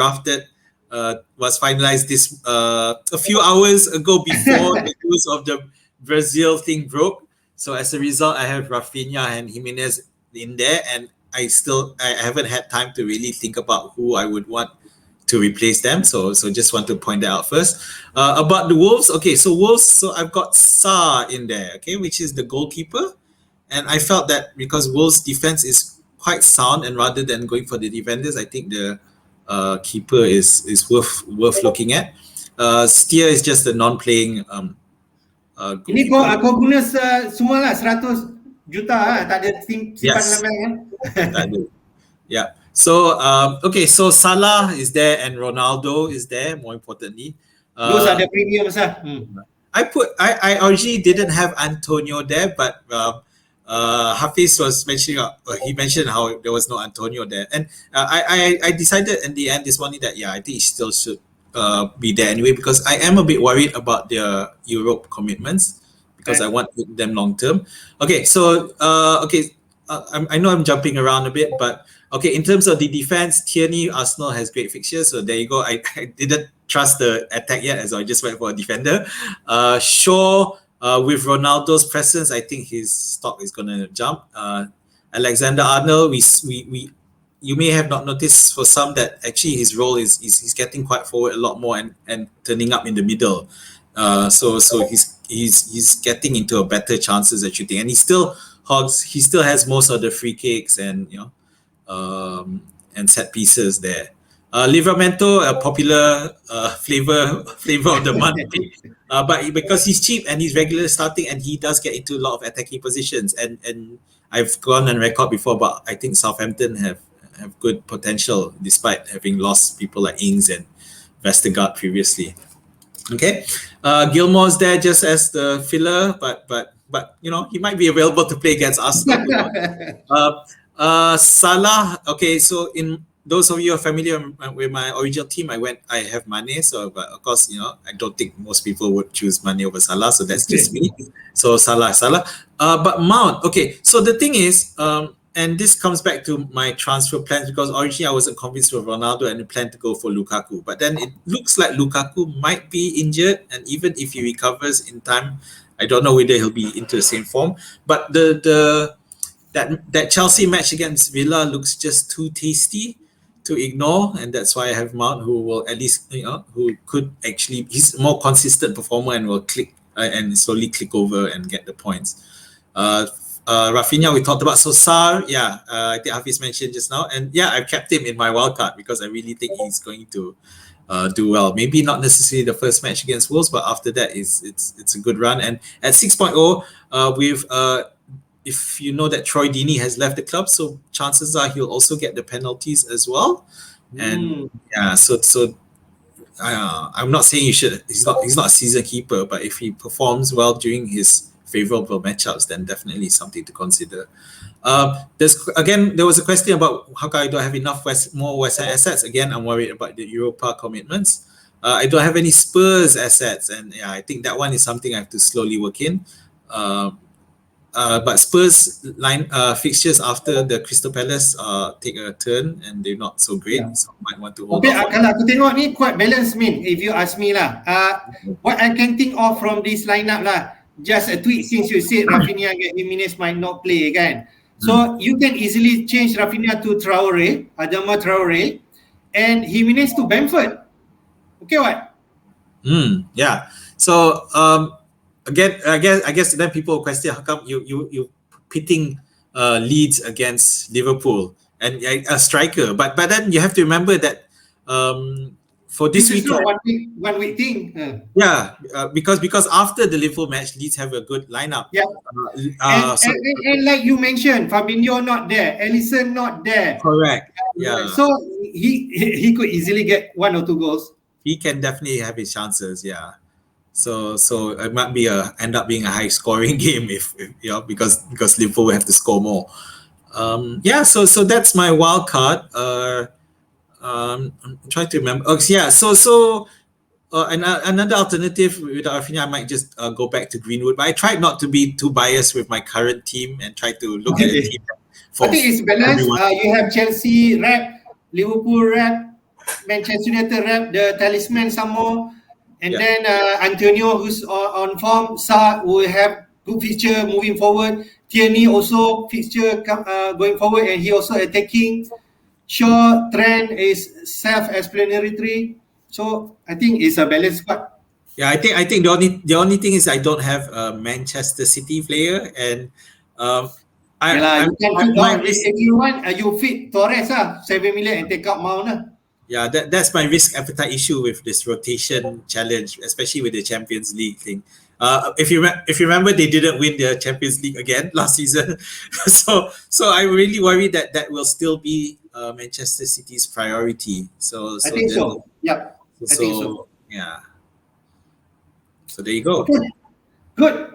finalized a few hours ago before the news of the Brazil thing broke. So as a result, I have Rafinha and Jimenez in there, and I haven't had time to really think about who I would want to replace them. So just want to point that out first. About the Wolves, okay, so I've got Sarr in there, okay, which is the goalkeeper. And I felt that because Wolves' defense is quite sound, and rather than going for the defenders, I think the keeper is worth looking at. Steer is just a non-playing ini kau guna semua lah 100 juta tak ada simpan dalam tak ada. Yeah. So okay, so Salah is there and Ronaldo is there, more importantly. Those are the premiums I originally didn't have Antonio there, but Hafiz was mentioning he mentioned how there was no Antonio there, and I decided in the end this morning that I think he still should be there anyway, because I am a bit worried about their Europe commitments, because I want them long term. Okay, so I know I'm jumping around a bit, but okay, in terms of the defense, Tierney, Arsenal has great fixtures, so there you go. I didn't trust the attack yet, as I just went for a defender. Shaw, with Ronaldo's presence, I think his stock is going to jump. Alexander-Arnold, you may have not noticed for some that actually his role is he's getting quite forward a lot more and turning up in the middle. So he's getting into a better chances at shooting, and he still has most of the free kicks and and set pieces there. Livramento, a popular flavor of the month, but because he's cheap and he's regular starting, and he does get into a lot of attacking positions, and I've gone on record before, but I think Southampton have good potential despite having lost people like Ings and Vestergaard previously. Okay, Gilmore's there just as the filler, but you know he might be available to play against Arsenal. Who knows? Salah. Okay, so in those of you who are familiar with my original team, I have Mane. So, but of course, you know, I don't think most people would choose Mane over Salah. So that's just me. So Salah. But Mount. Okay, so the thing is, and this comes back to my transfer plans because originally I wasn't convinced with Ronaldo and planned to go for Lukaku. But then it looks like Lukaku might be injured, and even if he recovers in time, I don't know whether he'll be into the same form. But that Chelsea match against Villa looks just too tasty to ignore, and that's why I have Mount, who will at least who could actually he's a more consistent performer and will click and slowly click over and get the points. Rafinha we talked about. So Sar, I think Hafiz mentioned just now, and I've kept him in my wildcard because I really think he's going to do well. Maybe not necessarily the first match against Wolves, but after that it's a good run. And at 6.0, with if you know that Troy Deeney has left the club, so chances are he'll also get the penalties as well. And I'm not saying you should. He's not a season keeper, but if he performs well during his favorable matchups, then definitely something to consider. There was a question about how come I don't have enough more West Ham assets. Again, I'm worried about the Europa commitments. I don't have any Spurs assets, and I think that one is something I have to slowly work in. But Spurs line fixtures after the Crystal Palace take a turn and they're not so great, so I might want to hold off. Kalau aku tengok ni quite balanced, if you ask me lah. What I can think of from this lineup lah, just a tweet since you said Rafinha and Jimenez might not play kan. So you can easily change Rafinha to Adama Traore, and Jimenez to Bamford. Okay, what? Yeah. So again, I guess then people question how come you pitting Leeds against Liverpool and a striker, but then you have to remember that for this weekend, one week thing. Because after the Liverpool match, Leeds have a good lineup. And like you mentioned, Fabinho not there, Alisson not there. Correct. Yeah. So he could easily get 1 or 2 goals. He can definitely have his chances. Yeah. So it might be end up being a high scoring game if because Liverpool will have to score more. So that's my wild card. I'm trying to remember. Another alternative with Rafinha, I might just go back to Greenwood. But I tried not to be too biased with my current team and try to look at the team. I think it's balanced. You have Chelsea rep, Liverpool rep, Manchester United rep, the talisman some more. And then Antonio, who's on form, Sa will have good fixture moving forward. Tierney also fixture going forward, and he also attacking. Shaw, Trent is self-explanatory. So I think it's a balanced squad. Yeah, I think the only thing is I don't have a Manchester City player, and if you want, you fit Torres 7 million and take out Mount. Yeah, that's my risk appetite issue with this rotation challenge, especially with the Champions League thing. If you remember, they didn't win the Champions League again last season, so I'm really worried that will still be Manchester City's priority. So I think so. Yeah, I think so. Yeah. So there you go. Okay. Good.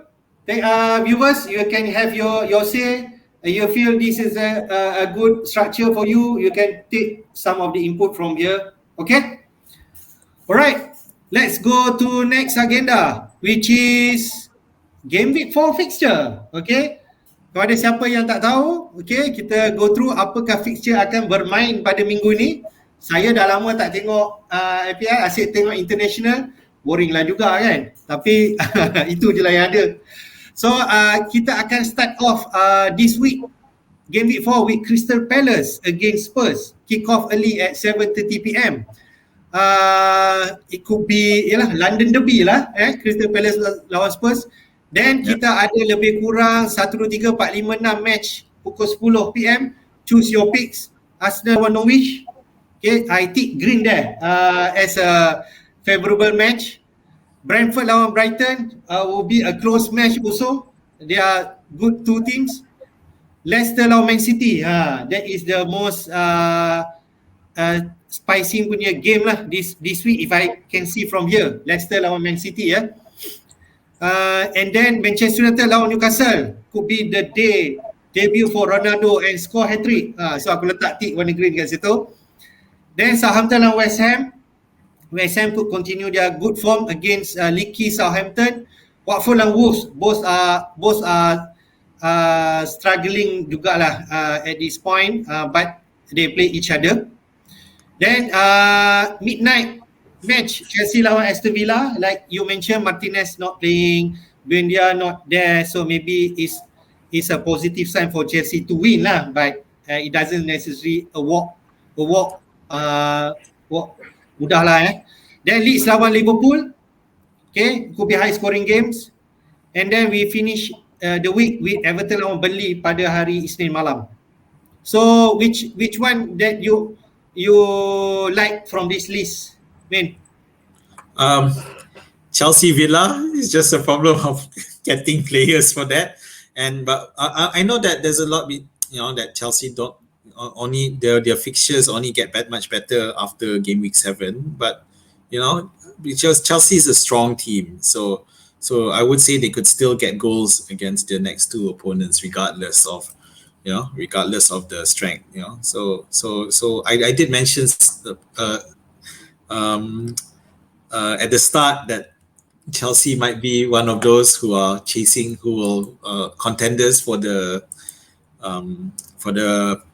Viewers, you can have your say. You feel this is a good structure for you, you can take some of the input from here. Okay? Alright, let's go to next agenda, which is Gameweek 4 fixture. Okay? Kepada siapa yang tak tahu, okay, kita go through apakah fixture akan bermain pada minggu ni. Saya dah lama tak tengok FPL, asyik tengok international. Boring lah juga kan. Tapi itu je lah yang ada. So kita akan start off this week, Gameweek 4 with Crystal Palace against Spurs. Kick off early at 7:30 PM. It could be London Derby lah, Crystal Palace lawan Spurs. Then kita ada lebih kurang 1, 2, 3, 4, 5, 6 match pukul 10 PM. Choose your picks. Arsenal lawan Norwich. Okay, I tick green there as a favourable match. Brentford lawan Brighton will be a close match also. They are good two teams. Leicester lawan Man City. That is the most spicy punya game lah this week if I can see from here. Leicester lawan Man City ya. And then Manchester United lawan Newcastle could be the day debut for Ronaldo and score hat-trick. So aku letak tick warna green kat situ. Then Southampton lawan West Ham. West Ham could continue their good form against leaky Southampton. Watford lawan Wolves. Both are struggling jugalah at this point, but they play each other. Then midnight match Chelsea lawan Aston Villa, like you mentioned, Martinez not playing, Buendia not there, so maybe it's a positive sign for Chelsea to win lah, but it doesn't necessarily a walk mudah lah Then Leeds lawan Liverpool, okay, could be high scoring games, and then we finish the week with Everton lawan Burnley pada hari Isnin malam. So which one that you like from this list, man? Chelsea Villa is just a problem of getting players for that, but I know that there's a lot, that Chelsea don't only their fixtures only get much better after game week 7, but because Chelsea is a strong team, so I would say they could still get goals against their next two opponents regardless of the strength. So I did mention at the start that Chelsea might be one of those who will contenders for the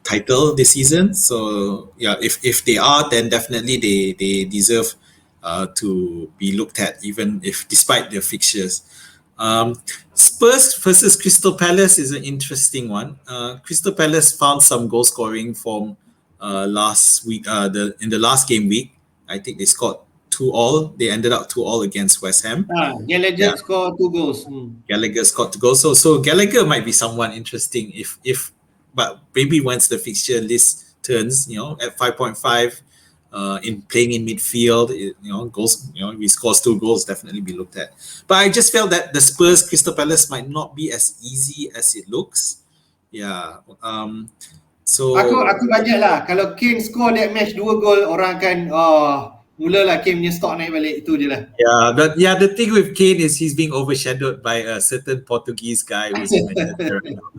title this season. So yeah, if they are, then definitely they deserve to be looked at, even if despite their fixtures. Spurs versus Crystal Palace is an interesting one. Crystal Palace found some goal scoring from last week. In the last game week, I think they scored 2-2. They ended up 2-2 against West Ham. Gallagher scored 2 goals. Gallagher scored 2 goals. So Gallagher might be someone interesting but maybe once the fixture list turns, at 5.5. In playing in midfield, goals, if he scores 2 goals, definitely be looked at. But I just felt that the Spurs Crystal Palace might not be as easy as it looks. Yeah. So aku banyak lah. Kalau Kane score that match 2 gol, orang akan mulalah Kane punya stock naik balik. Itu je lah. Yeah, the thing with Kane is he's being overshadowed by a certain Portuguese guy who's in Manchester right now.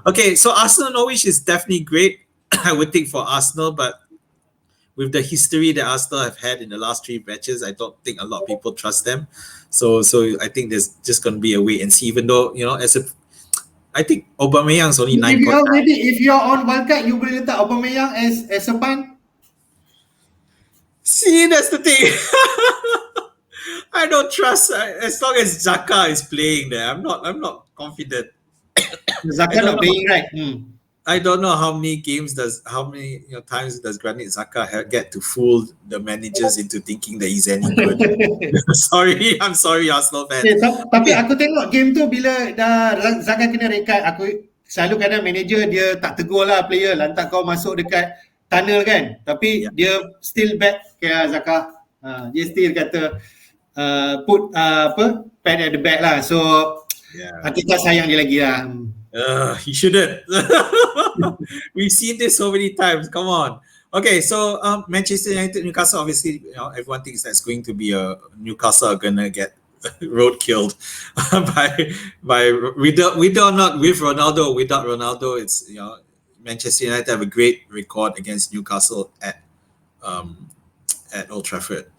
Okay, so Arsenal Norwich is definitely great. I would think for Arsenal, but with the history that Arsenal have had in the last 3 matches, I don't think a lot of people trust them. So I think there's just going to be a wait and see. Even though I think Aubameyang's only 9. Maybe if you're on Wildcard, you boleh letak Aubameyang as a punt. See, that's the thing. I don't trust as long as Xhaka is playing there. I'm not confident. Xhaka not playing, right? I don't know how many times does Granit Xhaka get to fool the managers into thinking that he's any good. I'm sorry Arsenal fans. Tapi aku tengok game tu bila dah Xhaka kena red card, aku selalu kadang manager dia tak tegur lah player, lantak kau masuk dekat tunnel kan. Tapi dia still back ke Xhaka. Dia still kata put pad at the back lah. So aku tak sayang dia lagi lah. He shouldn't. We've seen this so many times. Come on. Okay, so Manchester United, Newcastle. Obviously, everyone thinks that's going to be Newcastle are gonna get road killed by with or not with Ronaldo. Without Ronaldo, it's Manchester United have a great record against Newcastle at Old Trafford.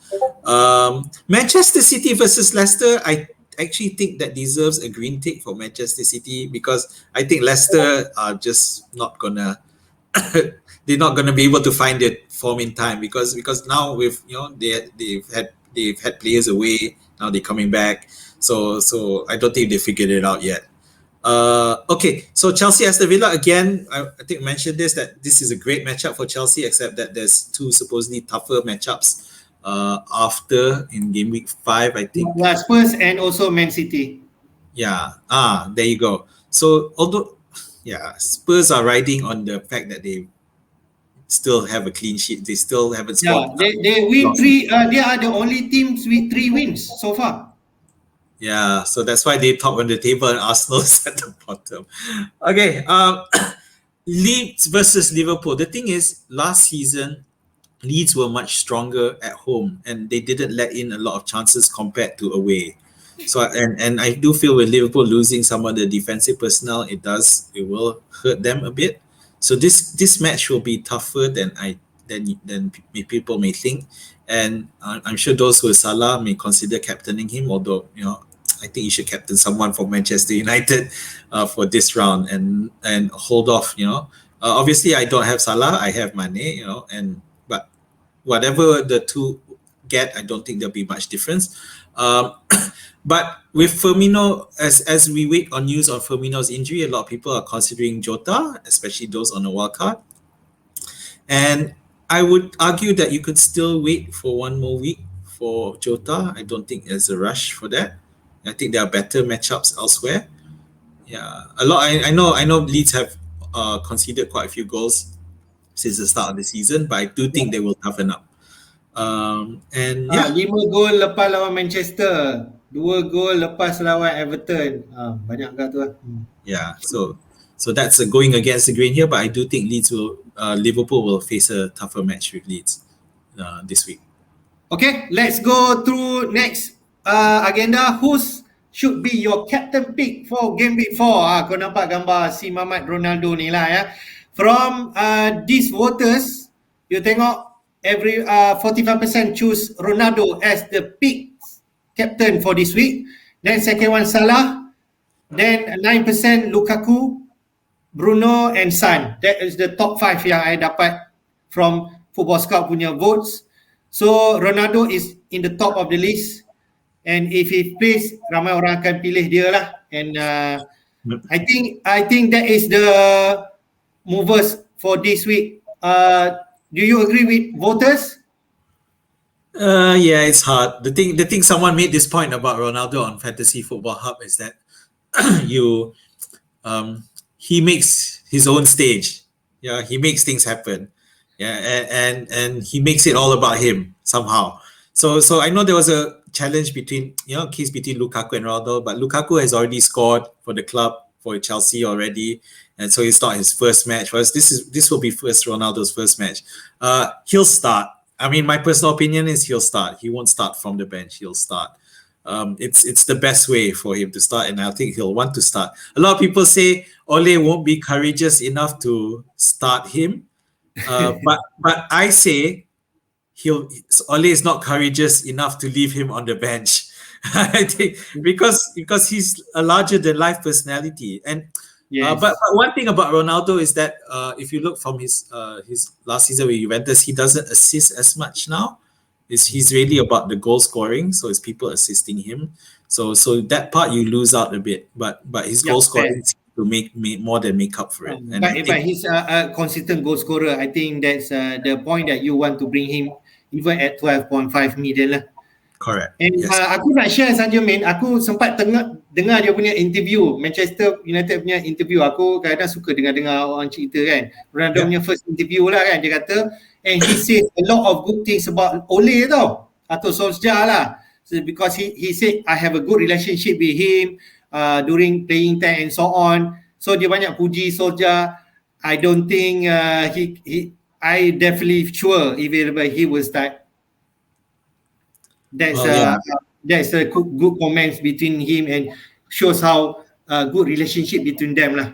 Manchester City versus Leicester. I actually think that deserves a green tick for Manchester City, because I think Leicester are just not gonna they're not gonna be able to find their form in time, because now with they've had players away, now they're coming back, so I don't think they figured it out yet. Okay, so Chelsea Aston Villa again. I think I mentioned that this is a great matchup for Chelsea, except that there's 2 supposedly tougher matchups after in game week 5, I think. Yeah, Spurs and also Man City. Yeah. There you go. So although Spurs are riding on the fact that they still have a clean sheet. They still haven't scored. Yeah, they win 3. They are the only teams with 3 wins so far. Yeah, so that's why they top on the table and Arsenal is at the bottom. Okay, Leeds versus Liverpool. The thing is, last season, Leeds were much stronger at home, and they didn't let in a lot of chances compared to away. So and I do feel with Liverpool losing some of the defensive personnel, it will hurt them a bit. So this match will be tougher than people may think, and I'm sure those who are Salah may consider captaining him. Although I think you should captain someone from Manchester United for this round and hold off. Obviously I don't have Salah, I have Mane. And but whatever the two get, I don't think there'll be much difference. But with Firmino, as we wait on news on Firmino's injury, a lot of people are considering Jota, especially those on the wildcard. And I would argue that you could still wait for one more week for Jota. I don't think there's a rush for that. I think there are better matchups elsewhere. Yeah, a lot. I know Leeds have conceded quite a few goals since the start of the season, but I do think they will toughen up. And 5 gol lepas lawan Manchester, 2 gol lepas lawan Everton. Banyak agak tu lah. Yeah, so that's going against the grain here, but I do think Liverpool will face a tougher match with Leeds this week. Okay, let's go through next agenda. Who's should be your captain pick for Gameweek 4? Kau nampak gambar si Mamat Ronaldo ni lah ya. From these voters, you tengok every 45% choose Ronaldo as the pick captain for this week. Then second one Salah. Then 9% Lukaku, Bruno and Son. That is the top 5 yang I dapat from Football Scout punya votes. So Ronaldo is in the top of the list, and if he plays, ramai orang akan pilih dia lah. And I think that is the movers for this week. Do you agree with voters? Yeah, it's hard. The thing someone made this point about Ronaldo on Fantasy Football Hub is that he makes his own stage. Yeah, he makes things happen. Yeah, and he makes it all about him somehow. So I know there was a challenge between Lukaku and Ronaldo, but Lukaku has already scored for the club, for Chelsea already, and so it's not his first match. Whereas this will be Ronaldo's first match. He'll start. I mean, my personal opinion is he'll start. He won't start from the bench. He'll start. It's the best way for him to start, and I think he'll want to start. A lot of people say Ole won't be courageous enough to start him, but I say Ole is not courageous enough to leave him on the bench. I think because he's a larger than life personality, and Yes. but one thing about Ronaldo is that if you look from his last season with Juventus, he doesn't assist as much now. He's really about the goal scoring, so it's people assisting him. So that part you lose out a bit, but his goal scoring to make more than make up for it. And but he's a consistent goal scorer. I think that's the point that you want to bring him even at 12.5 million lah. Correct. And yes. Aku nak share saja, Min. Aku sempat dengar dia punya interview, Manchester United punya interview. Aku kadang suka dengar orang cerita kan. Ronaldo punya first interview lah kan. Dia kata, and he said a lot of good things about Ole tau, atau Solskjaer lah. So because he said, I have a good relationship with him during playing time and so on. So dia banyak puji Solskjaer. I don't think I definitely sure if he will start. That's a good comments between him and shows how good relationship between them lah.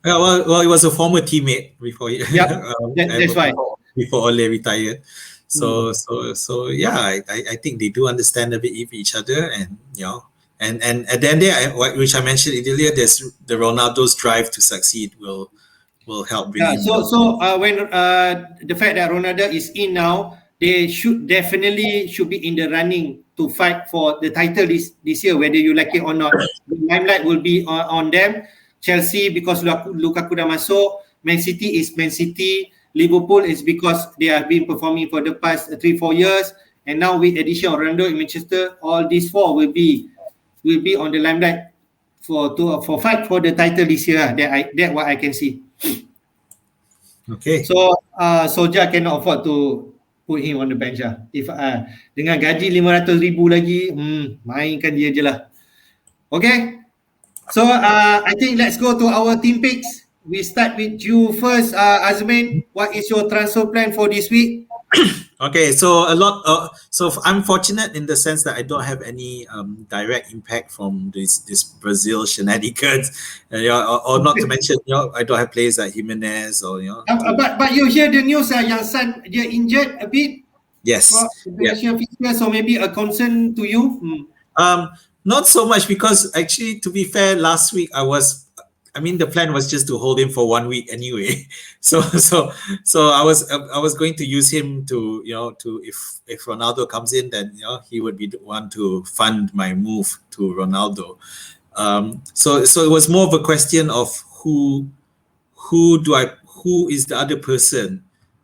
Yeah, well, he was a former teammate before that's why before Ole retired. So yeah, I think they do understand a bit of each other, and and at the end there, which I mentioned earlier, there's the Ronaldo's drive to succeed will help bring him. So when the fact that Ronaldo is in now, they should be in the running to fight for the title this year, whether you like it or not. The limelight will be on them. Chelsea because Lukaku dah masuk. Man City is Man City. Liverpool is because they have been performing for the past 3-4 years, and now with addition of Ronaldo in Manchester, all these four will be on the limelight for fight for the title this year. That what I can see. Okay. So Solskjaer cannot afford to put him on the bench lah. If dengan gaji 500,000 lagi, mainkan dia je lah. Okay. So I think let's go to our team picks. We start with you first, Azmin. What is your transfer plan for this week? Okay, so a lot. I'm fortunate in the sense that I don't have any direct impact from this Brazil shenanigans, or not to mention, I don't have players like Jimenez or But you hear the news yang Son dia injured a bit for yes, yeah. international fixture, so maybe a concern to you. Not so much because actually, to be fair, last week the plan was just to hold him for 1 week anyway. So I was going to use him to if Ronaldo comes in, then he would be the one to fund my move to Ronaldo. So it was more of a question of who is the other person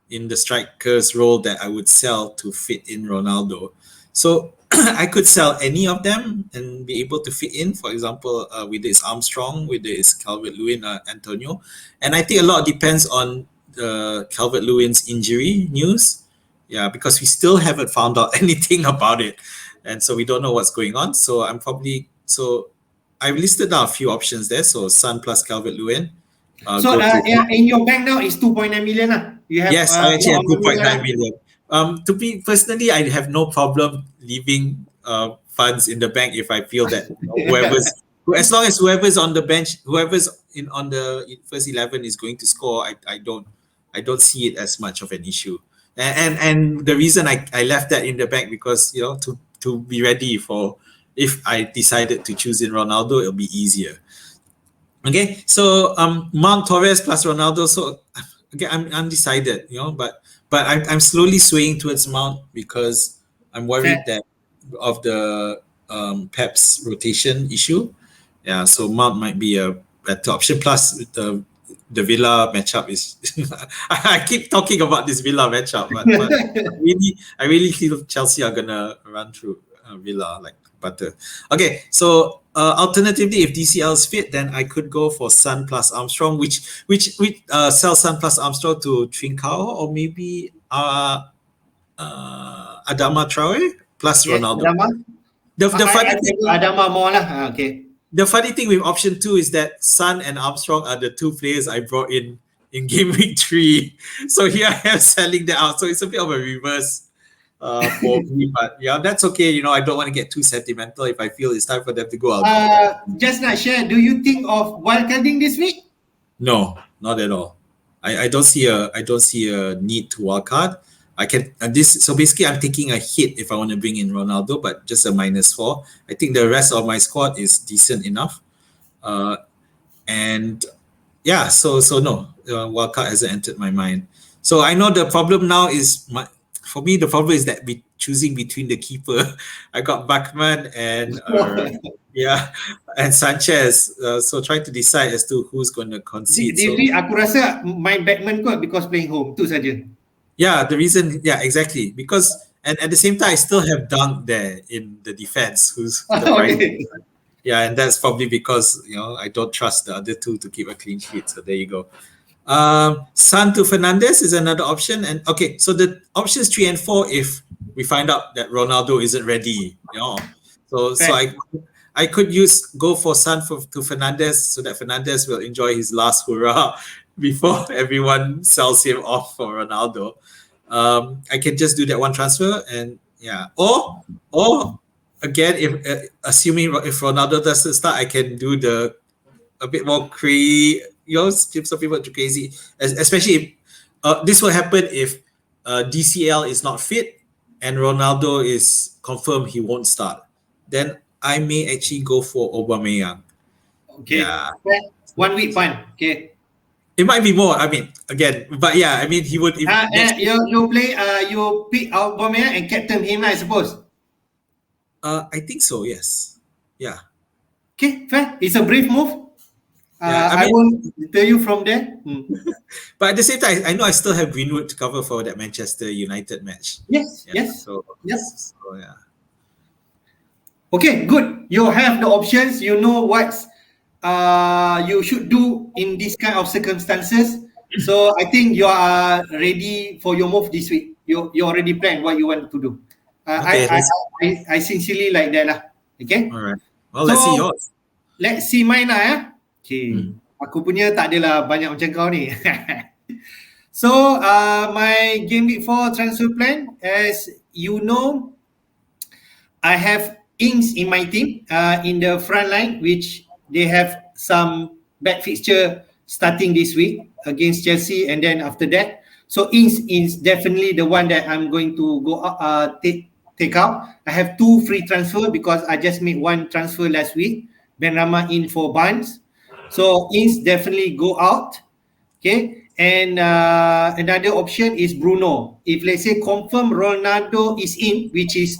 in the striker's role that I would sell to fit in Ronaldo. So I could sell any of them and be able to fit in. For example, whether it's Armstrong, whether it's Calvert-Lewin, Antonio, and I think a lot depends on Calvert-Lewin's injury news. Yeah, because we still haven't found out anything about it, and so we don't know what's going on. So I've listed down a few options there. So Son plus Calvert-Lewin. In your bank now is 2.9 million lah. You have yes, I actually have 2.9 money million. To be personally, I have no problem leaving funds in the bank if I feel that as long as whoever's on the bench, whoever's on the first 11 is going to score, I don't see it as much of an issue. And the reason I left that in the bank because to be ready for if I decided to choose in Ronaldo, it'll be easier. Okay, so Mount Torres plus Ronaldo. So again, I'm undecided, but I'm slowly swaying towards Mount because I'm worried that of the Pep's rotation issue. Yeah, so Mount might be a better option. Plus the Villa matchup is I keep talking about this Villa matchup, but I really feel Chelsea are gonna run through Villa like butter. Okay, so alternatively, if DCL is fit, then I could go for Son plus Armstrong, which sell Son plus Armstrong to Trincao or maybe Adama Traore plus Ronaldo. Adama more lah. Okay. The funny thing with option 2 is that Son and Armstrong are the two players I brought in Gameweek 3. So here I am selling that out. So it's a bit of a reverse for me, but yeah, that's okay. I don't want to get too sentimental. If I feel it's time for them to go out. Just not share. Do you think of wildcarding this week? No, not at all. I don't see a need to wildcard. I can so basically I'm taking a hit if I want to bring in Ronaldo, but just a -4. I think the rest of my squad is decent enough. And yeah, so no, wildcard hasn't entered my mind. So I know the problem now is for me, the problem is that choosing between the keeper. I got Bachmann and and Sanchez. So trying to decide as to who's going to concede. Aku rasa main Bachmann kot because playing home. Tu saja. Yeah, the reason. Yeah, exactly. Because and at the same time, I still have Dunk there in the defense, who's the right. Yeah, and that's probably because I don't trust the other two to keep a clean sheet. So there you go. Son to Fernandes is another option, and okay, so the options 3 and 4 if we find out that Ronaldo isn't ready, so I could go for Son to Fernandes so that Fernandes will enjoy his last hurrah before everyone sells him off for Ronaldo. I can just do that one transfer, and or again, if assuming if Ronaldo doesn't start, I can do a bit more crazy. Skip some people to crazy, especially if this will happen if DCL is not fit and Ronaldo is confirmed he won't start. Then I may actually go for Aubameyang. Okay. Yeah. 1 week fine. Okay. It might be more. I mean, again, but yeah, I mean, he would. You play. You pick Aubameyang and captain him, I suppose. I think so. Yes. Yeah. Okay, fair. It's a brave move. I won't tell you from there. But at the same time, I know I still have Greenwood to cover for that Manchester United match. Yes. So yeah. Okay, good. You have the options. You know what you should do in this kind of circumstances. So I think you are ready for your move this week. You already planned what you want to do. I sincerely like that lah. Okay. All right. Well, let's see yours. Let's see mine lah. Okay. Aku punya tak adalah banyak macam kau ni. So my game week 4 transfer plan, as you know, I have Ings in my team in the front line, which they have some bad fixture starting this week against Chelsea, and then after that, so Ings is definitely the one that I'm going to go take out. I have 2 free transfer because I just made 1 transfer last week. Ben Rama in for Barnes, so Ings definitely go out. Okay, and another option is Bruno. If let's say confirm Ronaldo is in, which is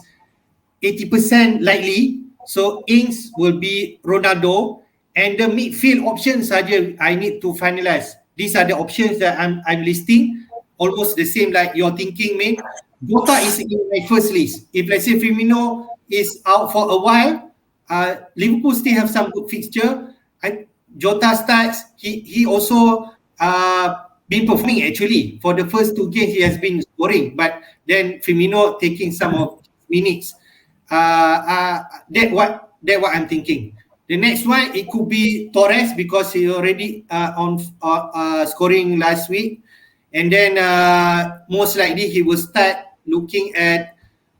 80% likely. So Ings will be Ronaldo, and the midfield options saja I need to finalize. These are the options that I'm listing, almost the same like you're thinking, mate. Jota is in my first list. If let's say Firmino is out for a while, Liverpool still have some good fixture. Jota starts. He also been performing actually for the first 2 games. He has been scoring, but then Firmino taking some of minutes. That what I'm thinking. The next one, it could be Torres because he already on scoring last week, and then most likely he will start looking at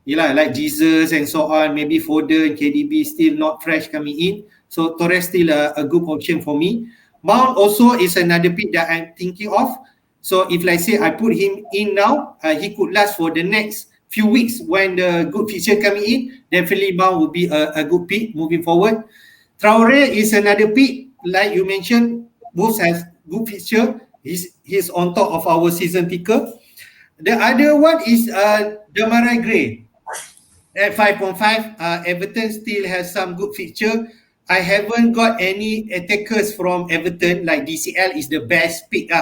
like Jesus and so on. Maybe Foden, KDB still not fresh coming in, so Torres still a good option for me. Mount also is another pick that I'm thinking of. So if like say I put him in now, he could last for the next few weeks when the good fixture coming in. Definitely Mount will be a good pick moving forward. Traore is another pick, like you mentioned. Both has good fixture. He's on top of our season ticker. The other one is Demarai Gray at 5.5. Everton still has some good fixture. I haven't got any attackers from Everton, like DCL is the best pick.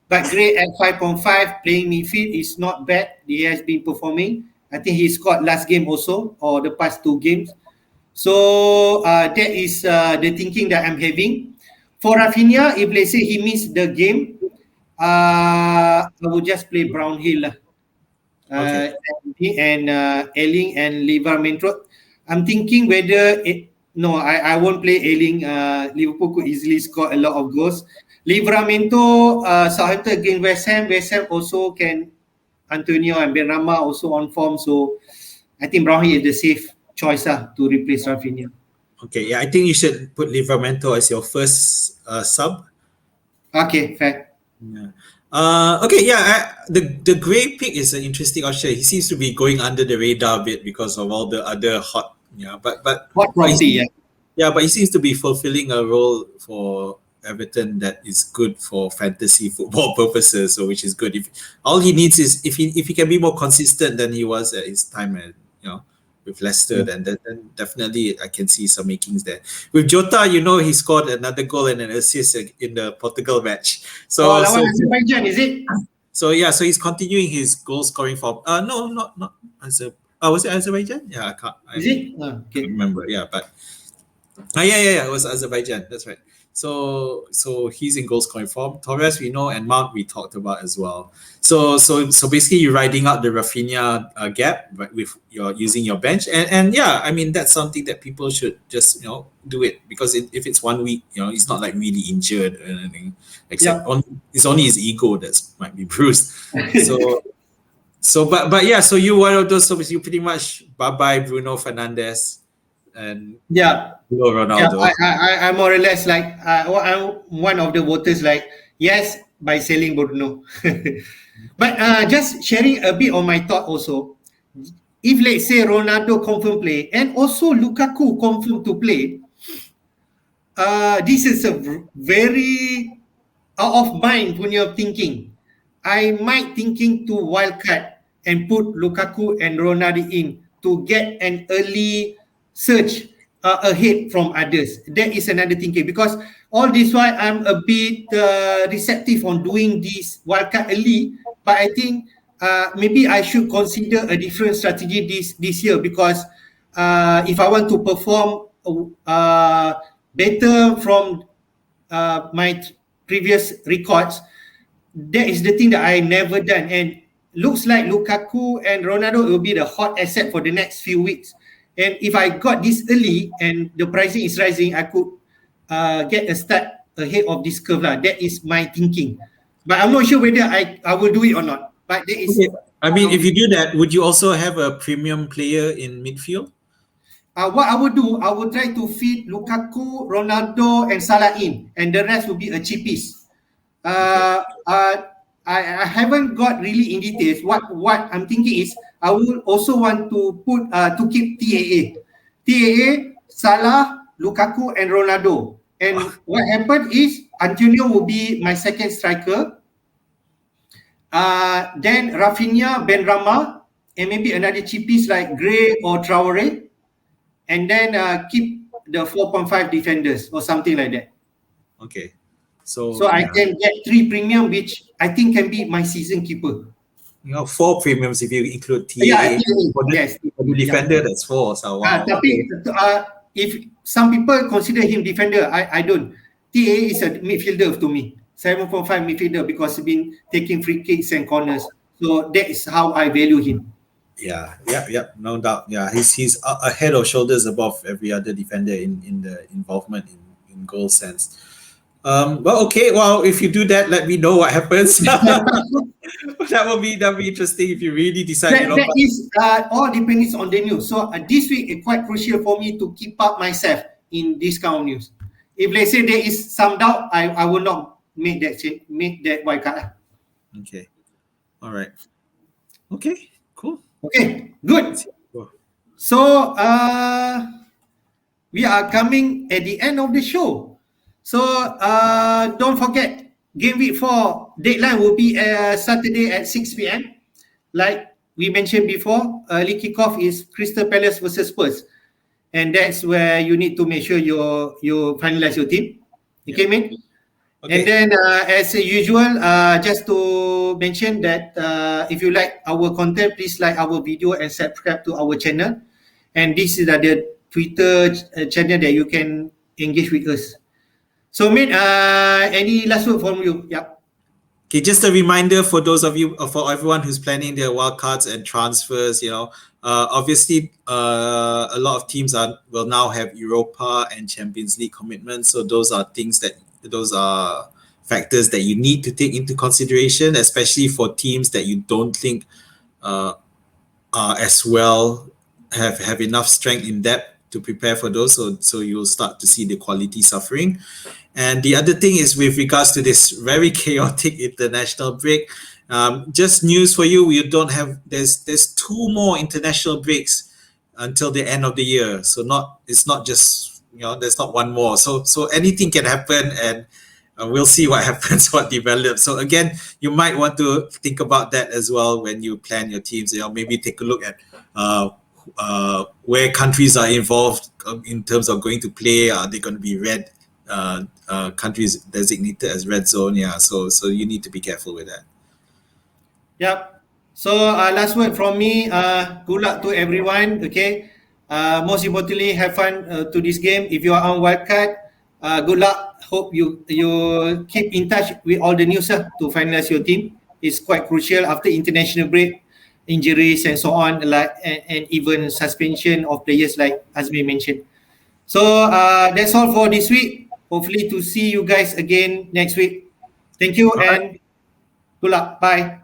But Gray at 5.5 playing midfield is not bad. He has been performing. I think he scored last game also, or the past 2 games. So that is the thinking that I'm having. For Rafinha, if let's say he missed the game, I will just play Brownhill. Okay. And Elling and Livramento. I'm thinking whether no, I won't play Elling. Liverpool could easily score a lot of goals. Livramento, Southampton against West Ham. West Ham also can. Antonio and Benrahma also on form, so I think Brownhill is the safe choice to replace Rafinha. Okay, yeah, I think you should put Livramento as your first sub. Okay, fair. Yeah. Okay, yeah, the Gray pick is an interesting option. He seems to be going under the radar a bit because of all the other hot, but Hot property, but he seems to be fulfilling a role for Everton that is good for fantasy football purposes, so which is good. If all he needs is if he can be more consistent than he was at his time at with Leicester, then definitely I can see some makings there. With Jota, he scored another goal and an assist in the Portugal match. So, Azerbaijan, is it? So he's continuing his goal scoring form. No, not Azerbaijan. Was it Azerbaijan? Yeah, I can't. Is it? Can't remember. Yeah, but yeah, it was Azerbaijan. That's right. So he's in goal scoring form. Torres we know, and Mount we talked about as well. So basically you're riding out the Rafinha gap, but with using your bench, and yeah, I mean that's something that people should just do it, because if it's 1 week, it's not like really injured or anything, except it's only his ego that might be bruised. But yeah, so you one of those. So you pretty much bye Bruno Fernandes and Ronaldo. Yeah, I more or less like I'm one of the voters like yes by selling Bruno. But just sharing a bit on my thought also. If let's say Ronaldo confirm play and also Lukaku confirm to play, this is a very out of mind punya thinking. I might thinking to wildcard and put Lukaku and Ronaldo in to get an early surge ahead from others. That is another thinking, because all this while I'm a bit receptive on doing this wildcard early, but I think maybe I should consider a different strategy this year, because if I want to perform better from my previous records, that is the thing that I never done, and looks like Lukaku and Ronaldo will be the hot asset for the next few weeks. And if I got this early and the pricing is rising, I could get a start ahead of this curve lah. That is my thinking. But I'm not sure whether I will do it or not. But there is. Okay. I mean, if you do that, would you also have a premium player in midfield? What I would do, I would try to fit Lukaku, Ronaldo, and Salah in, and the rest will be a cheapies. I haven't got really in details. What I'm thinking is I will also want to put to keep TAA, Salah, Lukaku, and Ronaldo. And what happened is Antonio will be my second striker. Then Rafinha, Ben Rama, and maybe another cheapies like Gray or Traore. And then keep the 4.5 defenders or something like that. Okay. So I can get 3 premium, which I think can be my season keeper. 4 premiums if you include TAA. Yeah, yes. For the defender, that's 4. So wow. Tapi if some people consider him defender, I don't. TAA is a midfielder to me. 7.5 midfielder because he's been taking free kicks and corners. So that is how I value him. Yeah, no doubt. Yeah, he's a head or shoulders above every other defender in the involvement in goal sense. Well, okay. Well, if you do that, let me know what happens. that will be interesting if you really decide. That is all depends on the news. So this week is quite crucial for me to keep up myself in this kind of news. If let's say there is some doubt, I will not make that wildcard. Okay. All right. Okay. Cool. Okay. Good. So we are coming at the end of the show. So don't forget, Gameweek 4 deadline will be Saturday at 6 p.m. Like we mentioned before, early kickoff is Crystal Palace versus Spurs. And that's where you need to make sure you finalize your team. Okay, mate? Okay. And then as usual, just to mention that if you like our content, please like our video and subscribe to our channel. And this is the Twitter channel that you can engage with us. So, mate, any last word from you? Yep. Okay, just a reminder for those of you, for everyone who's planning their wildcards and transfers, obviously a lot of teams will now have Europa and Champions League commitments. So those are factors that you need to take into consideration, especially for teams that you don't think are as well have enough strength in depth to prepare for those. So you'll start to see the quality suffering. And the other thing is with regards to this very chaotic international break, just news for you, there's 2 more international breaks until the end of the year. So it's not just, there's not one more. So anything can happen, and we'll see what happens, what develops. So again, you might want to think about that as well when you plan your teams. Maybe take a look at where countries are involved in terms of going to play. Are they going to be red countries designated as red zone? Yeah, so you need to be careful with that. Yep. So last word from me. Good luck to everyone. Okay. Most importantly, have fun to this game. If you are on wildcard, good luck. Hope you keep in touch with all the news to finalize your team. It's quite crucial after international break, injuries and so on, and even suspension of players like Azmi mentioned. So that's all for this week. Hopefully to see you guys again next week. Thank you and good luck. Bye.